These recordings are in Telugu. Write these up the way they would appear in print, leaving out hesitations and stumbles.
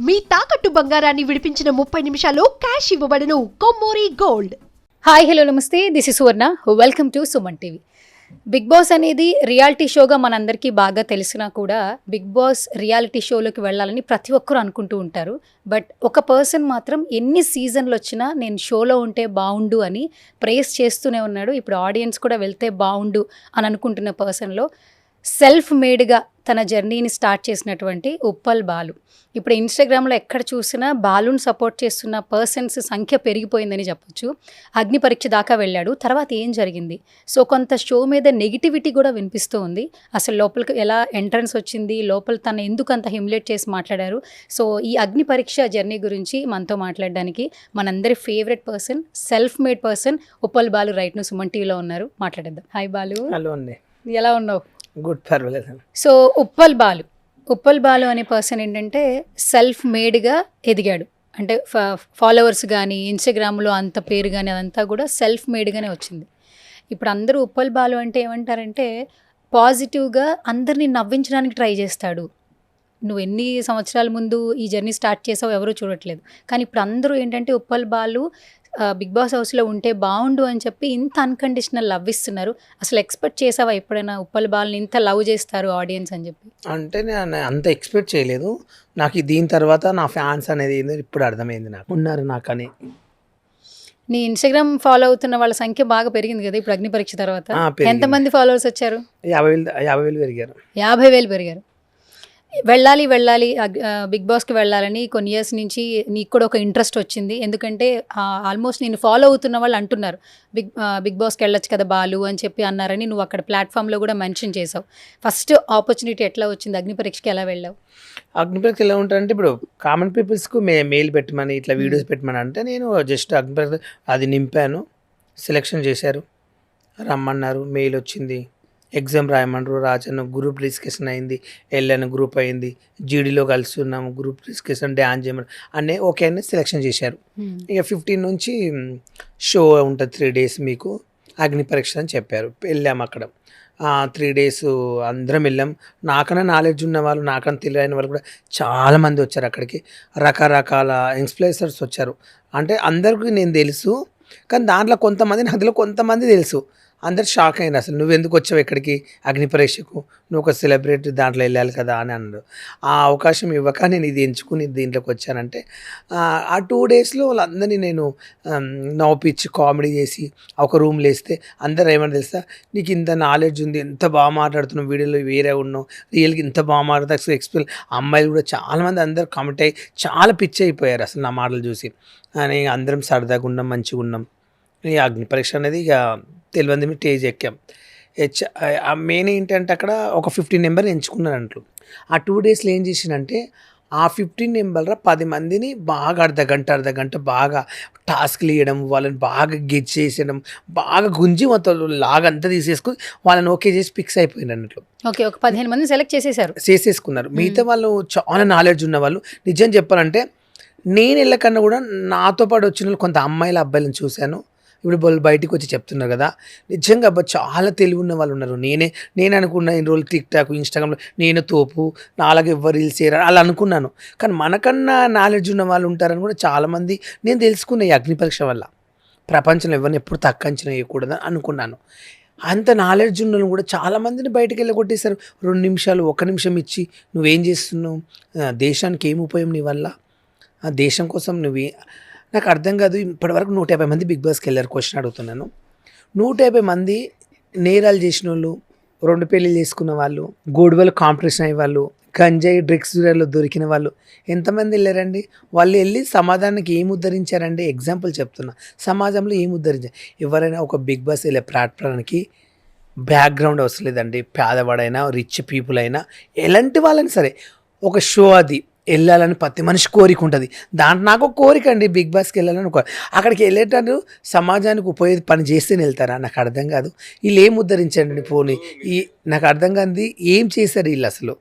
మీ తాకట్టు బంగారాన్ని విడిపించిన 30 నిమిషాల్లో క్యాష్ ఇవ్వబడును. కొమ్మూరి గోల్డ్. హాయ్ హలో నమస్తే, this is Suvarna. Welcome to Suman TV. Bigg Boss అనేది రియాలిటీ షోగా మనందరికీ బాగా తెలిసినా కూడా బిగ్ బాస్ రియాలిటీ షోలోకి వెళ్ళాలని ప్రతి ఒక్కరూ అనుకుంటూ ఉంటారు. బట్ ఒక పర్సన్ మాత్రం ఎన్ని సీజన్లు వచ్చినా నేను షోలో ఉంటే బాగుండు అని ప్రేస్ చేస్తూనే ఉన్నాడు. ఇప్పుడు ఆడియన్స్ కూడా వెళ్తే బాగుండు అని అనుకుంటున్న పర్సన్లో సెల్ఫ్ మేడ్గా తన జర్నీని స్టార్ట్ చేసినటువంటి ఉప్పల్ బాలు. ఇప్పుడు ఇన్స్టాగ్రామ్లో ఎక్కడ చూసినా బాలుని సపోర్ట్ చేస్తున్న పర్సన్స్ సంఖ్య పెరిగిపోయిందని చెప్పొచ్చు. అగ్ని పరీక్ష దాకా వెళ్ళాడు. తర్వాత ఏం జరిగింది? సో కొంత షో మీద నెగిటివిటీ కూడా వినిపిస్తూ ఉంది. అసలు లోపలికి ఎలా ఎంట్రన్స్ వచ్చింది, లోపల తను ఎందుకు అంత హ్యూమిలేట్ చేసి మాట్లాడారు. సో ఈ అగ్ని పరీక్ష జర్నీ గురించి మనతో మాట్లాడడానికి మనందరి favourite person, self made person Uppal Balu right ను సుమన్ టీవీలో ఉన్నారు. మాట్లాడేద్దాం. హాయ్ బాలు. హలో అండి. ఎలా ఉన్నావు? గుడ్, పర్వాలేదు. సో ఉప్పల్ బాలు అనే పర్సన్ ఏంటంటే సెల్ఫ్ మేడ్గా ఎదిగాడు. అంటే ఫాలోవర్స్ కానీ ఇన్స్టాగ్రామ్లో అంత పేరు కానీ అదంతా కూడా సెల్ఫ్ మేడ్గానే వచ్చింది. ఇప్పుడు అందరూ ఉప్పల్ బాలు అంటే ఏమంటారంటే పాజిటివ్గా అందరినీ నవ్వించడానికి ట్రై చేస్తాడు. నువ్వు ఎన్ని సంవత్సరాల ముందు ఈ జర్నీ స్టార్ట్ చేసావు ఎవరూ చూడట్లేదు. కానీ ఇప్పుడు అందరూ ఏంటంటే ఉప్పల్ బాలు బిగ్ బాస్ హౌస్లో ఉంటే బాగుండు అని చెప్పి ఇంత అన్కండిషనల్ లవ్ ఇస్తున్నారు. అసలు ఎక్స్పెక్ట్ చేసావా ఎప్పుడైనా ఉప్పల్ బాల్ని ఇంత లవ్ చేస్తారు ఆడియన్స్ అని చెప్పి? అంటే నేను అంత ఎక్స్పెక్ట్ చేయలేదు. నాకు దీని తర్వాత నా ఫ్యాన్స్ అనేది ఇప్పుడు అర్థమైంది. నాకు ఉన్నారు నాకని. నీ ఇన్స్టాగ్రామ్ ఫాలో అవుతున్న వాళ్ళ సంఖ్య బాగా పెరిగింది కదా ఇప్పుడు అగ్ని పరీక్ష తర్వాత. ఎంతమంది ఫాలోవర్స్ వచ్చారు? 50,000 పెరిగారు. 50,000 పెరిగారు. వెళ్ళాలి బిగ్ బాస్కి వెళ్ళాలని కొన్ని ఇయర్స్ నుంచి నీకు కూడా ఒక ఇంట్రెస్ట్ వచ్చింది. ఎందుకంటే ఆల్మోస్ట్ నేను ఫాలో అవుతున్న వాళ్ళు అంటున్నారు బిగ్ బాస్కి వెళ్ళొచ్చు కదా బాలు అని చెప్పి అన్నారని నువ్వు అక్కడ ప్లాట్ఫామ్లో కూడా మెన్షన్ చేసావు. ఫస్ట్ ఆపర్చునిటీ ఎట్లా వచ్చింది? అగ్ని పరీక్షకి ఎలా వెళ్ళావు? అగ్ని పరీక్ష ఎలా ఉంటారంటే ఇప్పుడు కామన్ పీపుల్స్కు మెయిల్ పెట్టమని ఇట్లా వీడియోస్ పెట్టమని అంటే నేను జస్ట్ అగ్ని పరీక్ష అది నింపాను. సెలెక్షన్ చేశారు, రమ్మన్నారు, మెయిల్ వచ్చింది, ఎగ్జామ్ రాయమన్నారు, రాజన్న గ్రూప్ డిస్కషన్ అయింది, వెళ్ళాను, గ్రూప్ అయింది, జీడీలో కలిసి ఉన్నాము, గ్రూప్ డిస్కషన్ డ్యాన్స్ చేయమని అన్నీ ఓకే అని సెలెక్షన్ చేశారు. ఇక 15 నుంచి షో ఉంటుంది, 3 days మీకు అగ్ని పరీక్ష అని చెప్పారు. వెళ్ళాము అక్కడ 3 days అందరం వెళ్ళాం. నాకన్నా నాలెడ్జ్ ఉన్న వాళ్ళు, నాకన్నా తెలియని వాళ్ళు కూడా చాలామంది వచ్చారు అక్కడికి. రకరకాల ఇన్ఫ్లుయెన్సర్స్ వచ్చారు. అంటే అందరికీ నేను తెలుసు, కానీ దాంట్లో కొంతమంది అందులో కొంతమంది తెలుసు. అందరు షాక్ అయినారు, అసలు నువ్వు ఎందుకు వచ్చావు ఇక్కడికి అగ్ని పరీక్షకు, నువ్వు ఒక సెలబ్రిటీ దాంట్లో వెళ్ళాలి కదా అని అన్నారు. ఆ అవకాశం ఇవ్వక నేను ఇది ఎంచుకుని దీంట్లోకి వచ్చానంటే ఆ 2 daysలో వాళ్ళందరినీ నేను నవ్వుపిచ్చి కామెడీ చేసి ఒక రూమ్లో వేస్తే అందరు ఏమని తెలుసా, నీకు ఇంత నాలెడ్జ్ ఉంది, ఎంత బాగా మాట్లాడుతున్నావు, వీడియోలో వేరే ఉన్నావు, రియల్గా ఇంత బాగా మాట్లాడుతా ఎక్స్పీరియన్స్. అమ్మాయిలు కూడా చాలామంది అందరు కామెంట్ అయ్యి చాలా పిచ్చి అయిపోయారు అసలు నా మాటలు చూసి. అని అందరం సరదాగా ఉన్నాం, మంచిగా ఉన్నాం. ఈ అగ్ని పరీక్ష అనేది ఇక తెలియదు స్టేజ్ ఎక్కాం. మెయిన్ ఏంటంటే అక్కడ ఒక 15 నెంబర్ని ఎంచుకున్నారు అంట్లు. ఆ 2 daysలో ఏం చేసినంటే ఆ 15 నెంబర్ల 10 మందిని బాగా అర్ధగంట బాగా టాస్క్లు ఇవ్వడం, వాళ్ళని బాగా గెజ్ చేసేయడం, బాగా గుంజి మొత్తం లాగంతా తీసేసుకుని వాళ్ళని ఓకే చేసి ఫిక్స్ అయిపోయింది అన్నట్లు. ఓకే, ఒక 15 మంది సెలెక్ట్ చేసేసుకున్నారు. మిగతా వాళ్ళు చాలా నాలెడ్జ్ ఉన్న వాళ్ళు. నిజం చెప్పాలంటే నేను వెళ్ళకన్నా కూడా నాతో పాటు వచ్చిన వాళ్ళు కొంత అమ్మాయిల అబ్బాయిలను చూశాను. ఇప్పుడు వాళ్ళు బయటికి వచ్చి చెప్తున్నారు కదా, నిజంగా అబ్బా చాలా తెలివి ఉన్న వాళ్ళు ఉన్నారు. నేను అనుకున్న ఇన్ని రోజులు టిక్టాక్ ఇన్స్టాగ్రామ్లో నేను తోపు, నాలాగా ఎవరు రీల్స్ చేయరు అలా అనుకున్నాను. కానీ మనకన్నా నాలెడ్జ్ ఉన్న వాళ్ళు ఉంటారని కూడా చాలామంది నేను తెలుసుకున్న ఈ అగ్ని పరీక్ష వల్ల. ప్రపంచంలో ఎవరిని ఎప్పుడు తక్కువ అంచనా వేయకూడదని అనుకున్నాను. అంత నాలెడ్జ్ ఉన్న వాళ్ళు కూడా చాలామందిని బయటకు వెళ్ళగొట్టేశారు. 2 నిమిషాలు 1 నిమిషం ఇచ్చి నువ్వేం చేస్తున్నావు, దేశానికి ఏం ఉపయోగం నీ వల్ల, దేశం కోసం నాకు అర్థం కాదు. ఇప్పటివరకు 150 మంది బిగ్ బాస్కి వెళ్ళారు. క్వశ్చన్ అడుగుతున్నాను, 150 మంది నేరాలు చేసిన వాళ్ళు, 2 పెళ్ళిళ్ళు చేసుకున్న వాళ్ళు, గొడవలు కాంపిటీషన్ అయ్యే వాళ్ళు, గంజాయి డ్రగ్స్లో దొరికిన వాళ్ళు ఎంతమంది వెళ్ళారండి? వాళ్ళు వెళ్ళి సమాజానికి ఏం ఉద్ధరించారండి? ఎగ్జాంపుల్ చెప్తున్నా, సమాజంలో ఏం ఉద్ధరించారు? ఎవరైనా ఒక బిగ్ బాస్ వెళ్ళే ప్లాట్ఫామ్కి బ్యాక్గ్రౌండ్ అవసరం లేదండి. పేదవాడైనా రిచ్ పీపుల్ అయినా ఎలాంటి వాళ్ళని సరే ఒక షో అది వెళ్ళాలని ప్రతి మనిషి కోరిక ఉంటుంది. దాంట్లో నాకు ఒక కోరిక అండి, బిగ్ బాస్కి వెళ్ళాలని అక్కడికి వెళ్ళేటప్పుడు సమాజానికి ఉపయోగ పని చేస్తేనే వెళ్తారా? నాకు అర్థం కాదు. వీళ్ళు ఏం ఉద్ధరించండి పోనీ, నాకు అర్థం కాదు ఏం చేశారు వీళ్ళు అసలు.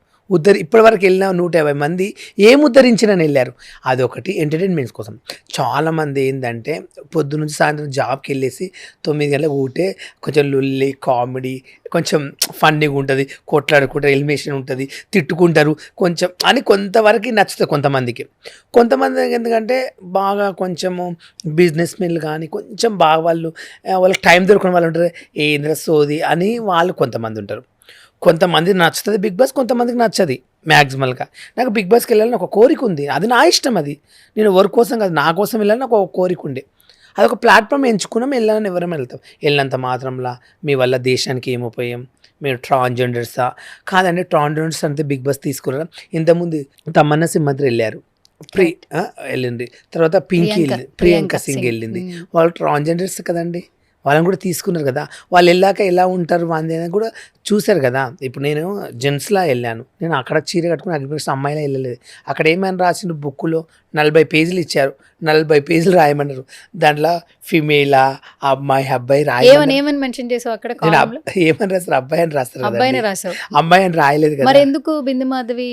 ఇప్పటివరకు వెళ్ళిన 150 మంది ఏం ఉద్ధరించినని వెళ్ళారు. అదొకటి ఎంటర్టైన్మెంట్స్ కోసం. చాలామంది ఏంటంటే పొద్దు నుంచి సాయంత్రం జాబ్కి వెళ్ళేసి 9 గంటలకు ఊటే కొంచెం లొల్లి కామెడీ కొంచెం ఫన్నీగా ఉంటుంది, కొట్లాడుకుంటారు, ఎలిమినేషన్ ఉంటుంది, తిట్టుకుంటారు కొంచెం అని కొంతవరకు నచ్చుతుంది కొంతమందికి. కొంతమంది ఎందుకంటే బాగా కొంచెము బిజినెస్ మెన్లు కానీ కొంచెం బాగా వాళ్ళకి టైం దొరకని వాళ్ళు ఉంటారు, ఏంద్ర సోది అని వాళ్ళు కొంతమంది ఉంటారు. కొంతమంది నచ్చుతుంది బిగ్ బాస్, కొంతమందికి నచ్చది మ్యాక్సిమల్గా. నాకు బిగ్ బాస్కి వెళ్ళాలని ఒక కోరిక ఉంది, అది నా ఇష్టం. అది నేను ఎవరి కోసం కాదు, నా కోసం వెళ్ళాలని నాకు ఒక కోరిక ఉండే. అదొక ప్లాట్ఫామ్ ఎంచుకున్నాం, వెళ్ళాలని ఎవరం వెళ్తాం. వెళ్ళినంత మాత్రంలా మీ వల్ల దేశానికి ఏం ఉపయోగం, మీరు ట్రాన్స్జెండర్సా కాదండి. ట్రాన్స్జెండర్స్ అంటే బిగ్ బాస్ తీసుకురా. ఇంతకుముందు తమన్నా సింహద్రి వెళ్ళారు, వెళ్ళింది. తర్వాత ప్రియాంక సింగ్ వెళ్ళింది. వాళ్ళు ట్రాన్స్జెండర్స్ కదండి, వాళ్ళని కూడా తీసుకున్నారు కదా. వాళ్ళు వెళ్ళాక ఎలా ఉంటారు వాళ్ళని కూడా చూశారు కదా. ఇప్పుడు నేను జెంట్స్లా వెళ్ళాను, నేను అక్కడ చీర కట్టుకుని అగ్రికల్చర్ అమ్మాయిలా వెళ్ళలేదు. అక్కడ ఏమైనా రాసిన బుక్కులో 40 పేజీలు ఇచ్చారు, 40 పేజీలు రాయమన్నారు. దాంట్లో ఫిమేలా అబ్బాయి ఏమని మెన్షన్ చేసావు అక్కడ? ఏమని రాస్తారు? అబ్బాయి అని రాస్తారు. అబ్బాయి అని రాయలేదు కదా. మరి ఎందుకు బిందు మాధవి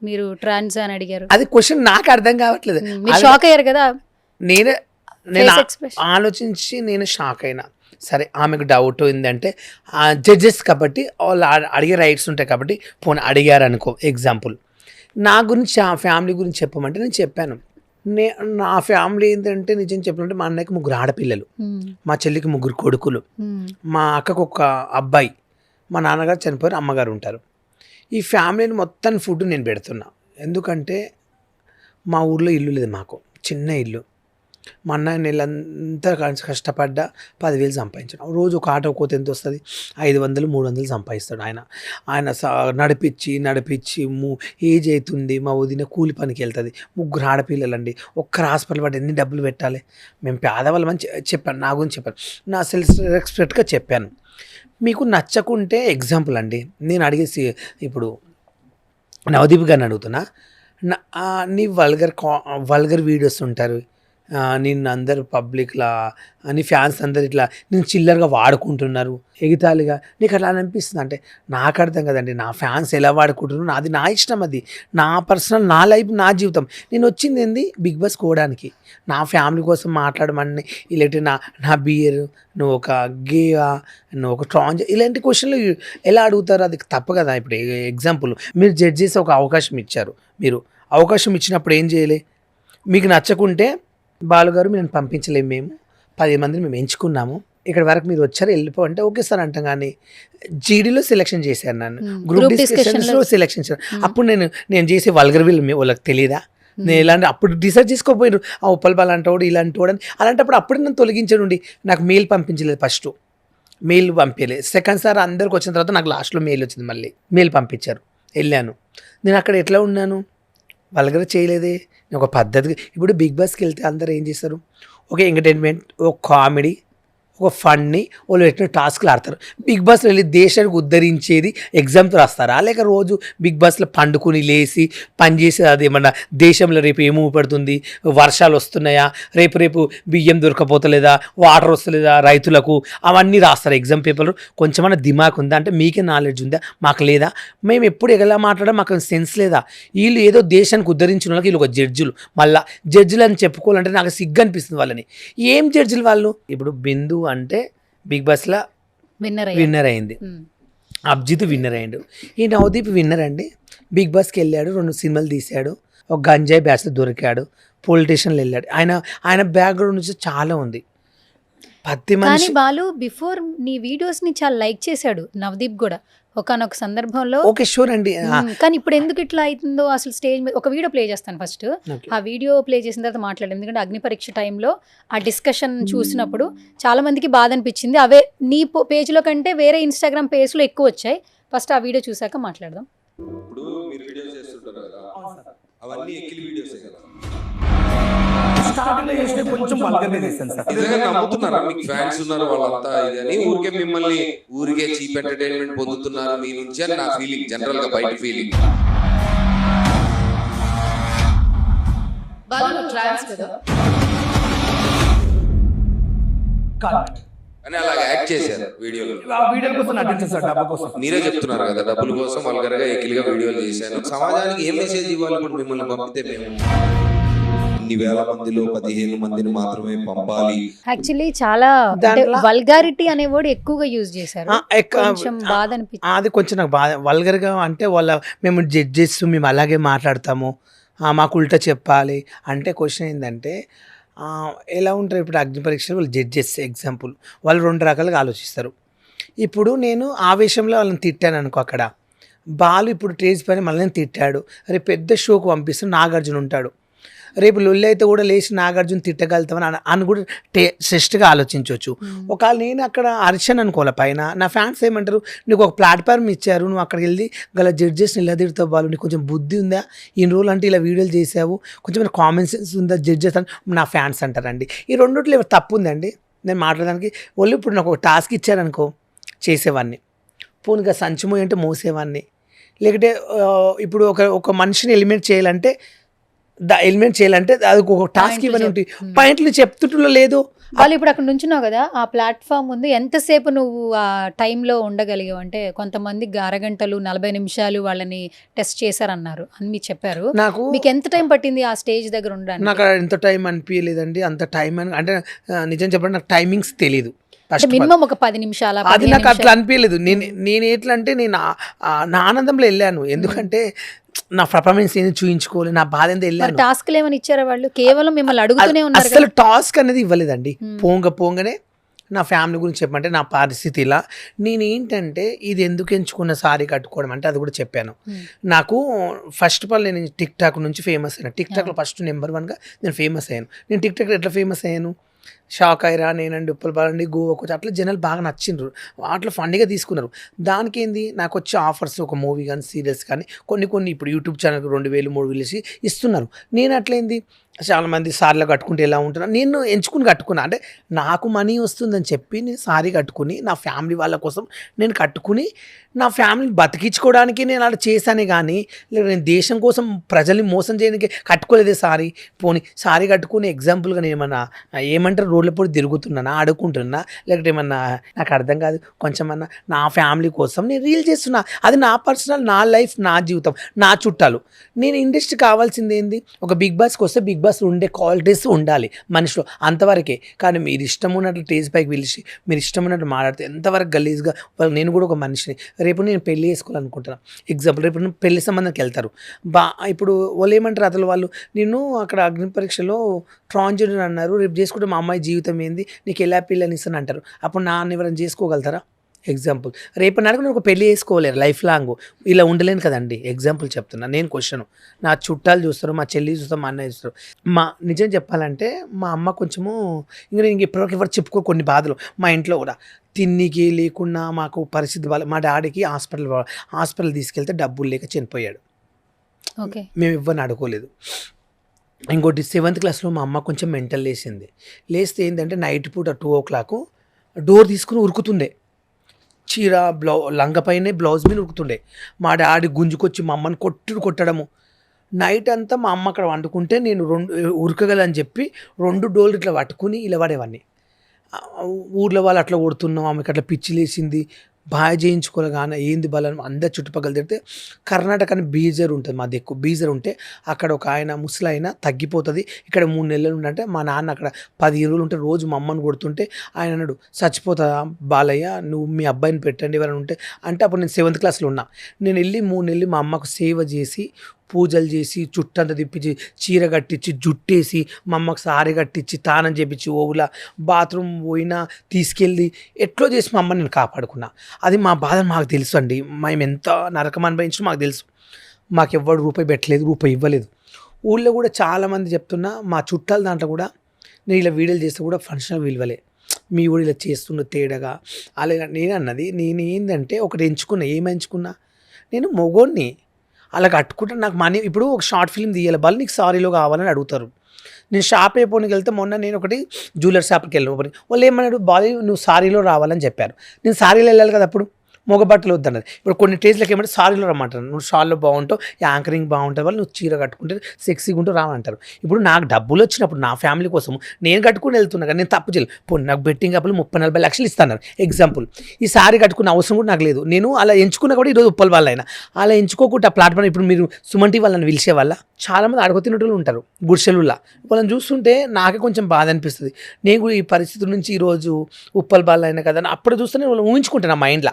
మీరు ట్రాన్స్ అని అడిగారు? అది క్వశ్చన్ నాకు అర్థం కావట్లేదు. షాక్ అయ్యారు కదా. నేను ఆలోచించి నేను షాక్ అయినా. సరే ఆమెకు డౌట్ ఏంటంటే జడ్జెస్ కాబట్టి వాళ్ళు అడిగే రైట్స్ ఉంటాయి కాబట్టి పోనీ అడిగారు అనుకో. ఎగ్జాంపుల్ నా గురించి ఆ ఫ్యామిలీ గురించి చెప్పమంటే నేను చెప్పాను. నా ఫ్యామిలీ ఏంటంటే నిజం చెప్పాలంటే మా అన్నయ్యకి 3 ఆడపిల్లలు, మా చెల్లికి 3 కొడుకులు, మా అక్కకు ఒక అబ్బాయి, మా నాన్నగారు చనిపోయారు, అమ్మగారు ఉంటారు. ఈ ఫ్యామిలీని మొత్తం ఫుడ్ నేను పెడుతున్నా. ఎందుకంటే మా ఊర్లో ఇల్లు లేదు, మాకు చిన్న ఇల్లు. మా అన్నయ్య నెలంతా కష్టపడ్డా 10,000 సంపాదించాడు. రోజు ఒక ఆటో కోత ఎంత వస్తుంది? 500-300 సంపాదిస్తాడు ఆయన నడిపించి ఏజ్ అవుతుంది. మా వదిన కూలి పనికి వెళ్తుంది, 3 ఆడపిల్లలండి. ఒక్కరు హాస్పిటల్ పడి ఎన్ని డబ్బులు పెట్టాలి? మేము పేదవాళ్ళమని చెప్పాను, నా గురించి చెప్పాను, నా సెల్ఫ్ రెస్పెక్ట్గా చెప్పాను. మీకు నచ్చకుంటే ఎగ్జాంపుల్ అండి, నేను అడిగేసి ఇప్పుడు నవదీప్ గారిని అడుగుతున్నా, నీ వల్గర్ వీడియోస్ ఉంటారు, నిన్ను అందరు పబ్లిక్లా నీ ఫ్యాన్స్ అందరు ఇట్లా నేను చిల్లరగా వాడుకుంటున్నారు ఎగితాళిగా, నీకు అట్లా అనిపిస్తుంది అంటే నాకు అర్థం కదండి. నా ఫ్యాన్స్ ఎలా వాడుకుంటున్నారు, నాది నా ఇష్టం, అది నా పర్సనల్, నా లైఫ్, నా జీవితం. నేను వచ్చింది ఏంది బిగ్ బాస్ కోవడానికి, నా ఫ్యామిలీ కోసం మాట్లాడమని. ఇలాంటి నా బియర్, నువ్వు ఒక గేవా, నువ్వు ఒక ట్రాన్స్, ఇలాంటి క్వశ్చన్లు ఎలా అడుగుతారు? అది తప్పు కదా. ఇప్పుడు ఎగ్జాంపుల్ మీరు జడ్జ్ చేసి ఒక అవకాశం ఇచ్చారు, మీరు అవకాశం ఇచ్చినప్పుడు ఏం చేయాలి? మీకు నచ్చకుంటే బాలుగారు మేము పంపించలేము, మేము 10 మందిని మేము ఎంచుకున్నాము, ఇక్కడ వరకు మీరు వచ్చారు వెళ్ళిపోంటే ఓకే సార్ అంటాం. కానీ జీడీలో సెలెక్షన్ చేశాను, నన్ను గ్రూప్ డిస్కషన్స్లో సెలెక్షన్ చేశాను. అప్పుడు నేను చేసే వల్గర్ వీళ్ళు వాళ్ళకి తెలియదా? నేను ఇలాంటి అప్పుడు డిసైడ్ చేసుకోపోయారు, ఆ ఉప్పల్ బాల్ అంటవాడు ఇలాంటి వాడు అని. అలాంటప్పుడు అప్పుడు నన్ను తొలగించండి. నాకు మెయిల్ పంపించలేదు, ఫస్ట్ మెయిల్ పంపించలేదు. సెకండ్ సార్ అందరికి వచ్చిన తర్వాత నాకు లాస్ట్లో మెయిల్ వచ్చింది, మళ్ళీ మెయిల్ పంపించారు, వెళ్ళాను. నేను అక్కడ ఎట్లా ఉన్నాను? వల్గర్ చేయలేదే, నేను ఒక పద్ధతిగా. ఇప్పుడు బిగ్ బాస్కి వెళ్తే అందరూ ఏం చేస్తారు? ఒక ఎంటర్టైన్మెంట్, ఒక కామెడీ, ఒక ఫన్నీ, వాళ్ళు పెట్టిన టాస్క్లు ఆడతారు. బిగ్ బాస్లో వెళ్ళి దేశానికి ఉద్ధరించేది ఎగ్జామ్స్ రాస్తారా? లేక రోజు బిగ్ బాస్లో పండుకుని లేచి పనిచేసేది? అది ఏమన్నా దేశంలో రేపు ఏమో పడుతుంది, వర్షాలు వస్తున్నాయా, రేపు బియ్యం దొరకపోతలేదా, వాటర్ వస్తలేదా రైతులకు, అవన్నీ రాస్తారు ఎగ్జామ్ పేపర్లు. కొంచెమన్నా దిమాగ్ ఉందా అంటే మీకే నాలెడ్జ్ ఉందా? మాకు లేదా? మేము ఎప్పుడు ఎలా మాట్లాడడం మాకు సెన్స్ లేదా? వీళ్ళు ఏదో దేశానికి ఉద్ధరించిన వాళ్ళకి వీళ్ళు ఒక జడ్జిలు, మళ్ళీ జడ్జిలు అని చెప్పుకోవాలంటే నాకు సిగ్గు అనిపిస్తుంది వాళ్ళని. ఏం జడ్జిలు వాళ్ళు? ఇప్పుడు బిందు అంటే బిగ్ బాస్లో విన్నర్ అయింది, అభిజిత్ విన్నర్ అయ్యాడు, ఈ నవదీప్ విన్నర్ అండి. బిగ్ బాస్కి వెళ్ళాడు, 2 సినిమాలు తీశాడు, ఒక గంజాయి బ్యాచ్లో దొరికాడు, పొలిటీషియన్లు వెళ్ళాడు. ఆయన బ్యాక్గ్రౌండ్ నుంచి చాలా ఉంది. కానీ బాలు బిఫోర్ నీ వీడియోస్ ని చాలా లైక్ చేశాడు నవదీప్ కూడా ఒకనొక సందర్భంలో. ఓకే షూర్ అండి. కానీ ఇప్పుడు ఎందుకు ఇట్లా అవుతుందో అసలు స్టేజ్ మీద ఒక వీడియో ప్లే చేస్తాను ఫస్ట్. ఆ వీడియో ప్లే చేసిన తర్వాత మాట్లాడాను, ఎందుకంటే అగ్ని పరీక్ష టైంలో ఆ డిస్కషన్ చూసినప్పుడు చాలా మందికి బాధ అనిపించింది. అవే నీ పేజ్లో కంటే వేరే ఇన్స్టాగ్రామ్ పేజ్లో ఎక్కువ వచ్చాయి. ఫస్ట్ ఆ వీడియో చూసాక మాట్లాడదాం. ఇప్పుడు మీరు వీడియోస్ చేస్తుంటారు కదా, అవన్నీ ఎక్కిలి వీడియోసే కదా. స్టార్టింగ్ లో చేస్తే కొంచెం వల్గర్గా చేస్తాను సార్. నిజంగా నమ్ముతున్నారా మీకు ఫ్యాన్స్ ఉన్నారు వాళ్ళంతా ఇది అని? ఊరికే మిమ్మల్ని ఊరికే చీప్ ఎంటర్టైన్మెంట్ పొందుతున్నారు మీ నుంచి అని నా ఫీలింగ్, జనరల్ గా బయట ఫీలింగ్. అని అలాగ యాక్ట్ చేశారు వీడియోలో. ఆ వీడియోల కోసం నటించారు సార్, డబ్బు కోసం. మీరే చెప్తున్నారు కదా, డబ్బుల కోసం వల్గర్ గా ఎకిలిగా వీడియోలు చేశాను. సమాజానికి ఏం మెసేజ్ ఇవ్వాలి ఇప్పుడు మిమ్మల్ని పంపితే? మేము ఇన్ని వేల మందిలో 15 మందిని మాత్రమే పంపాలి. యాక్చువల్లీ చాలా వల్గారిటీ అనే వర్డ్ ఎక్కువగా యూజ్ చేశారు. కొంచెం బాధ అనిపించింది. అది కొంచెం నాకు బాధ. వల్గర్గా అంటే మేము జడ్జెస్ మేము అలాగే మాట్లాడతాము, మాకు ఉల్టా చెప్పాలి అంటే క్వశ్చన్ ఏంటంటే ఎలా ఉంటారు ఇప్పుడు అగ్ని పరీక్షలు వాళ్ళు జడ్జెస్ ఎగ్జాంపుల్ వాళ్ళు 2 రకాలుగా ఆలోచిస్తారు. ఇప్పుడు నేను ఆవేశంలో వాళ్ళని తిట్టాను అనుకో, అక్కడ బాలు ఇప్పుడు స్టేజ్ పైన మళ్ళీ తిట్టాడు, రేపు పెద్ద షోకు పంపిస్తే నాగార్జున ఉంటాడు, రేపు లొల్లి అయితే కూడా లేచి నాగార్జున తిట్టగలుగుతామని అని కూడా శ్రేష్ఠగా ఆలోచించవచ్చు. ఒకవేళ నేను అక్కడ అరిచాను అనుకోలే పైన, నా ఫ్యాన్స్ ఏమంటారు, నీకు ఒక ప్లాట్ఫామ్ ఇచ్చారు, నువ్వు అక్కడికి వెళ్ళి గల జడ్జెస్ని ఇలా తిడతావు బాలు, నీకు కొంచెం బుద్ధి ఉందా, ఇన్ని రోజులు అంటే ఇలా వీడియోలు చేసావు, కొంచెం కామన్ సెన్స్ ఉందా జడ్జెస్ అని నా ఫ్యాన్స్ అంటారండి. ఈ రెండిట్లో తప్పు ఉందండి నేను మాట్లాడడానికి. వాళ్ళు ఇప్పుడు నాకు ఒక టాస్క్ ఇచ్చారనుకో చేసేవాడిని, పోనుగా సంచుమోయి అంటే మోసేవాడిని, లేకపోతే ఇప్పుడు ఒక మనిషిని ఎలిమినేట్ చేయాలంటే అది ఒక టాస్క్ ఇవన్నీ ఉంటాయి, పాయింట్లు చెప్తుంటూ లేదు. వాళ్ళు ఇప్పుడు అక్కడ నుంచున్నావు కదా, ఆ ప్లాట్ఫామ్ ఉంది, ఎంతసేపు నువ్వు ఆ టైంలో ఉండగలిగావు అంటే కొంతమంది అరగంటలు 40 నిమిషాలు వాళ్ళని టెస్ట్ చేశారన్నారు అని మీరు చెప్పారు. నాకు మీకు ఎంత టైం పట్టింది ఆ స్టేజ్ దగ్గర ఉండడానికి? నాకు ఎంత టైం అనిపించలేదండి, అంత టైం అంటే నిజం చెప్పండి నాకు టైమింగ్స్ తెలియదు. మినిమం ఒక 10 నిమిషాల అది నాకు అట్లా అనిపించలేదు. నేను ఎట్లా అంటే నేను నా ఆనందంలో వెళ్ళాను, ఎందుకంటే నా పర్ఫార్మెన్స్ ఏది చూయించుకోవాలి, నా బాధ ఎంత వెళ్ళాను. టాస్క్ ఏమైనా ఇచ్చారా వాళ్ళు? కేవలం మిమ్మల్ని అడుగుతూనే ఉన్నారు. అసలు టాస్క్ అనేది ఇవ్వలేదండి. పోంగనే నా ఫ్యామిలీ గురించి చెప్పమంటే నా పరిస్థితి ఇలా, నేను ఏంటంటే ఇది ఎందుకు ఎంచుకున్న సారీ కట్టుకోవడం అంటే అది కూడా చెప్పాను. నాకు ఫస్ట్ ఆఫ్ ఆల్ నేను టిక్ టాక్ నుంచి ఫేమస్ అయ్యాను. టిక్ టాక్లో ఫస్ట్ నెంబర్ 1గా నేను ఫేమస్ అయ్యాను. నేను టిక్ టాక్లో ఎట్లా ఫేమస్ అయ్యాను, షాక్ అయ్యారా నేనండి, ఉప్పల్ బాలండి, గోవాకు వచ్చి అట్లా జనాలు బాగా నచ్చిండ్రు, అట్లా ఫండ్గా తీసుకున్నారు. దానికి ఏంది నాకు వచ్చే ఆఫర్స్ ఒక మూవీ కానీ సీరియల్స్ కానీ కొన్ని ఇప్పుడు యూట్యూబ్ ఛానల్కి 2000 3000 ఇస్తున్నారు. నేను అట్లయింది చాలామంది సార్లు కట్టుకుంటే ఎలా ఉంటున్నా, నేను ఎంచుకుని కట్టుకున్నా, అంటే నాకు మనీ వస్తుందని చెప్పి నేను సారీ కట్టుకుని నా ఫ్యామిలీ వాళ్ళ కోసం నేను కట్టుకుని నా ఫ్యామిలీని బతికించుకోవడానికి నేను అలా చేశానే కానీ లేదా నేను దేశం కోసం ప్రజల్ని మోసం చేయడానికి కట్టుకోలేదే సారీ. పోనీ సారీ కట్టుకుని ఎగ్జాంపుల్గా నేను ఏమంటారు రోడ్ల పొడి తిరుగుతున్నానా, ఆడుకుంటున్నా, లేకపోతే ఏమన్నా నాకు అర్థం కాదు, కొంచెమన్నా నా ఫ్యామిలీ కోసం నేను రీల్ చేస్తున్నా. అది నా పర్సనల్, నా లైఫ్, నా జీవితం, నా చుట్టాలు. నేను ఇండస్ట్రీ కావాల్సింది ఏంది, ఒక బిగ్ బాస్కి వస్తే బిగ్ బాస్ ఉండే క్వాలిటీస్ ఉండాలి మనిషిలో, అంతవరకే. కానీ మీరు ఇష్టం ఉన్నట్లు స్టేజ్ పైకి పిలిచి మీరు ఇష్టం ఉన్నట్టు మాట్లాడితే ఎంతవరకు గలీజ్గా వాళ్ళు. నేను కూడా ఒక మనిషిని, రేపు నేను పెళ్లి చేసుకోవాలనుకుంటున్నాను ఎగ్జాంపుల్, రేపు పెళ్లి సంబంధానికి వెళ్తారు ఇప్పుడు వాళ్ళు ఏమంటారు అతను వాళ్ళు, నేను అక్కడ అగ్ని పరీక్షలో ట్రాన్స్జెండర్ అన్నారు, రేపు చేసుకుంటే మా అమ్మాయి జీవితం ఏంది, నీకు ఎలా పిల్లని ఇస్తాను అంటారు, అప్పుడు నాన్న ఎవరైనా చేసుకోగలుగుతారా? ఎగ్జాంపుల్ రేపు నాకు నేను ఒక పెళ్లి చేసుకోలేరు, లైఫ్ లాంగ్ ఇలా ఉండలేను కదండి. ఎగ్జాంపుల్ చెప్తున్నా. నేను క్వశ్చన్, నా చుట్టాలు చూస్తారు, మా చెల్లి చూస్తారు, మా అన్నయ్య చూస్తారు. నిజం చెప్పాలంటే మా అమ్మ కొంచెము ఇంకా నేను ఇప్పటివరకు ఎవరు చెప్పుకో కొన్ని బాధలు మా ఇంట్లో కూడా తిన్నికి లేకుండా మాకు పరిస్థితి మా డాడీకి హాస్పిటల్ తీసుకెళ్తే డబ్బులు లేక చనిపోయాడు. ఓకే, మేము ఇవ్వని అడుకోలేదు. ఇంకోటి 7th క్లాస్లో మా అమ్మ కొంచెం మెంటల్ లేస్తే ఏంటంటే నైట్ పూట 2 o'clock డోర్ తీసుకుని ఉరుకుతుండే, చీర లంగ పైనే బ్లౌజ్ మీద ఉరుకుతుండే. మా డాడీ గుంజుకొచ్చి మా అమ్మని కొట్టడము. నైట్ అంతా మా అమ్మ అక్కడ వండుకుంటే నేను ఉరకగలని చెప్పి 2 డోర్లు ఇట్లా పట్టుకుని ఇలా పడేవాడిని. ఊర్లో వాళ్ళు అట్లా కొడుతున్నాం, ఆమెకి అట్లా పిచ్చి లేచింది, బాగా చేయించుకోలేగానే ఏంది బలం అందరు చుట్టుపక్కల తిడితే కర్ణాటక అని బీజర్ ఉంటుంది, మా దిక్కు బీజర్ ఉంటే అక్కడ ఒక ఆయన ముసలైన తగ్గిపోతుంది, ఇక్కడ 3 నెలలు ఉండంటే మా నాన్న అక్కడ 15 రోజులు ఉంటే రోజు మా అమ్మని కొడుతుంటే ఆయన అన్నాడు, చచ్చిపోతుందా బాలయ్య, నువ్వు మీ అబ్బాయిని పెట్టండి ఎవరైనా ఉంటే అంటే. అప్పుడు నేను 7th క్లాస్లో ఉన్నా. నేను వెళ్ళి 3 నెలలు మా అమ్మకు సేవ చేసి పూజలు చేసి చుట్టంతా తిప్పించి చీర కట్టించి జుట్టేసి మా అమ్మకు సారీ కట్టించి తానం చేపించి ఓవులా బాత్రూమ్ పోయినా తీసుకెళ్ళి ఎట్లో చేసి మా అమ్మని నేను కాపాడుకున్నా. అది మా బాధ మాకు తెలుసు అండి, మేము ఎంత నరకం అనుభవించినా మాకు తెలుసు. మాకు ఎవ్వడు రూపాయి పెట్టలేదు, రూపాయి ఇవ్వలేదు. ఊళ్ళో కూడా చాలామంది చెప్తున్నా, మా చుట్టాల దాంట్లో కూడా నేను ఇలా వీడియోలు చేస్తే కూడా ఫంక్షన్ విలువలే, మీ ఊడు ఇలా చేస్తున్న తేడాగా అలాగే. నేను అన్నది నేను ఏంటంటే ఒకటి ఎంచుకున్నా, నేను మొగోడిని అలా కట్టుకుంటే నాకు మనీ. ఇప్పుడు ఒక షార్ట్ ఫిల్మ్ తీయాలి, వాళ్ళు నీకు సారీలో కావాలని అడుగుతారు. నేను షాప్ అయిపోయికి వెళ్తే మొన్న నేను ఒకటి జ్యువెలర్ షాప్కి వెళ్ళిపోయి వాళ్ళు ఏమన్నాడు, బాలీ నువ్వు సారీలో రావాలని చెప్పారు. నేను సారీలో వెళ్ళాలి కదా, అప్పుడు మగ బట్టలు వద్దన్నది. ఇప్పుడు కొన్ని టేస్ట్లకి ఏమంటే సారీలో రమ్మంటారు, నువ్వు షాల్లో బాగుంటావు, యాంకరింగ్ బాగుంటుంది, వాళ్ళు నువ్వు చీర కట్టుకుంటే సెక్సీగా ఉంటూ రామంటారు. ఇప్పుడు నాకు డబ్బులు వచ్చినప్పుడు నా ఫ్యామిలీ కోసం నేను కట్టుకుని వెళ్తున్నా కానీ నేను తప్పు చేయలేదు. పోనీ నాకు బెట్టింగ్ అప్పులు 30-40 లక్షలు ఇస్తాను ఎగ్జాంపుల్, ఈ సారీ కట్టుకున్న అవసరం కూడా నాకు లేదు. నేను అలా ఎంచుకున్నా కూడా ఈరోజు ఉప్పల్ వాళ్ళైనా అలా ఎంచుకోకుండా ప్లాట్ఫామ్ ఇప్పుడు మీరు సుమన్ టీవీ వాళ్ళని పిలిచే వాళ్ళ చాలామంది అడగతినట్లు ఉంటారు గుడిసెలులా, వాళ్ళని చూస్తుంటే నాకే కొంచెం బాధ అనిపిస్తుంది. నేను కూడా ఈ పరిస్థితి నుంచి ఈరోజు ఉప్పల్ బాల్ అయినా కదా అని అప్పుడు చూస్తే నేను ఊహించుకుంటాను నా మైండ్లో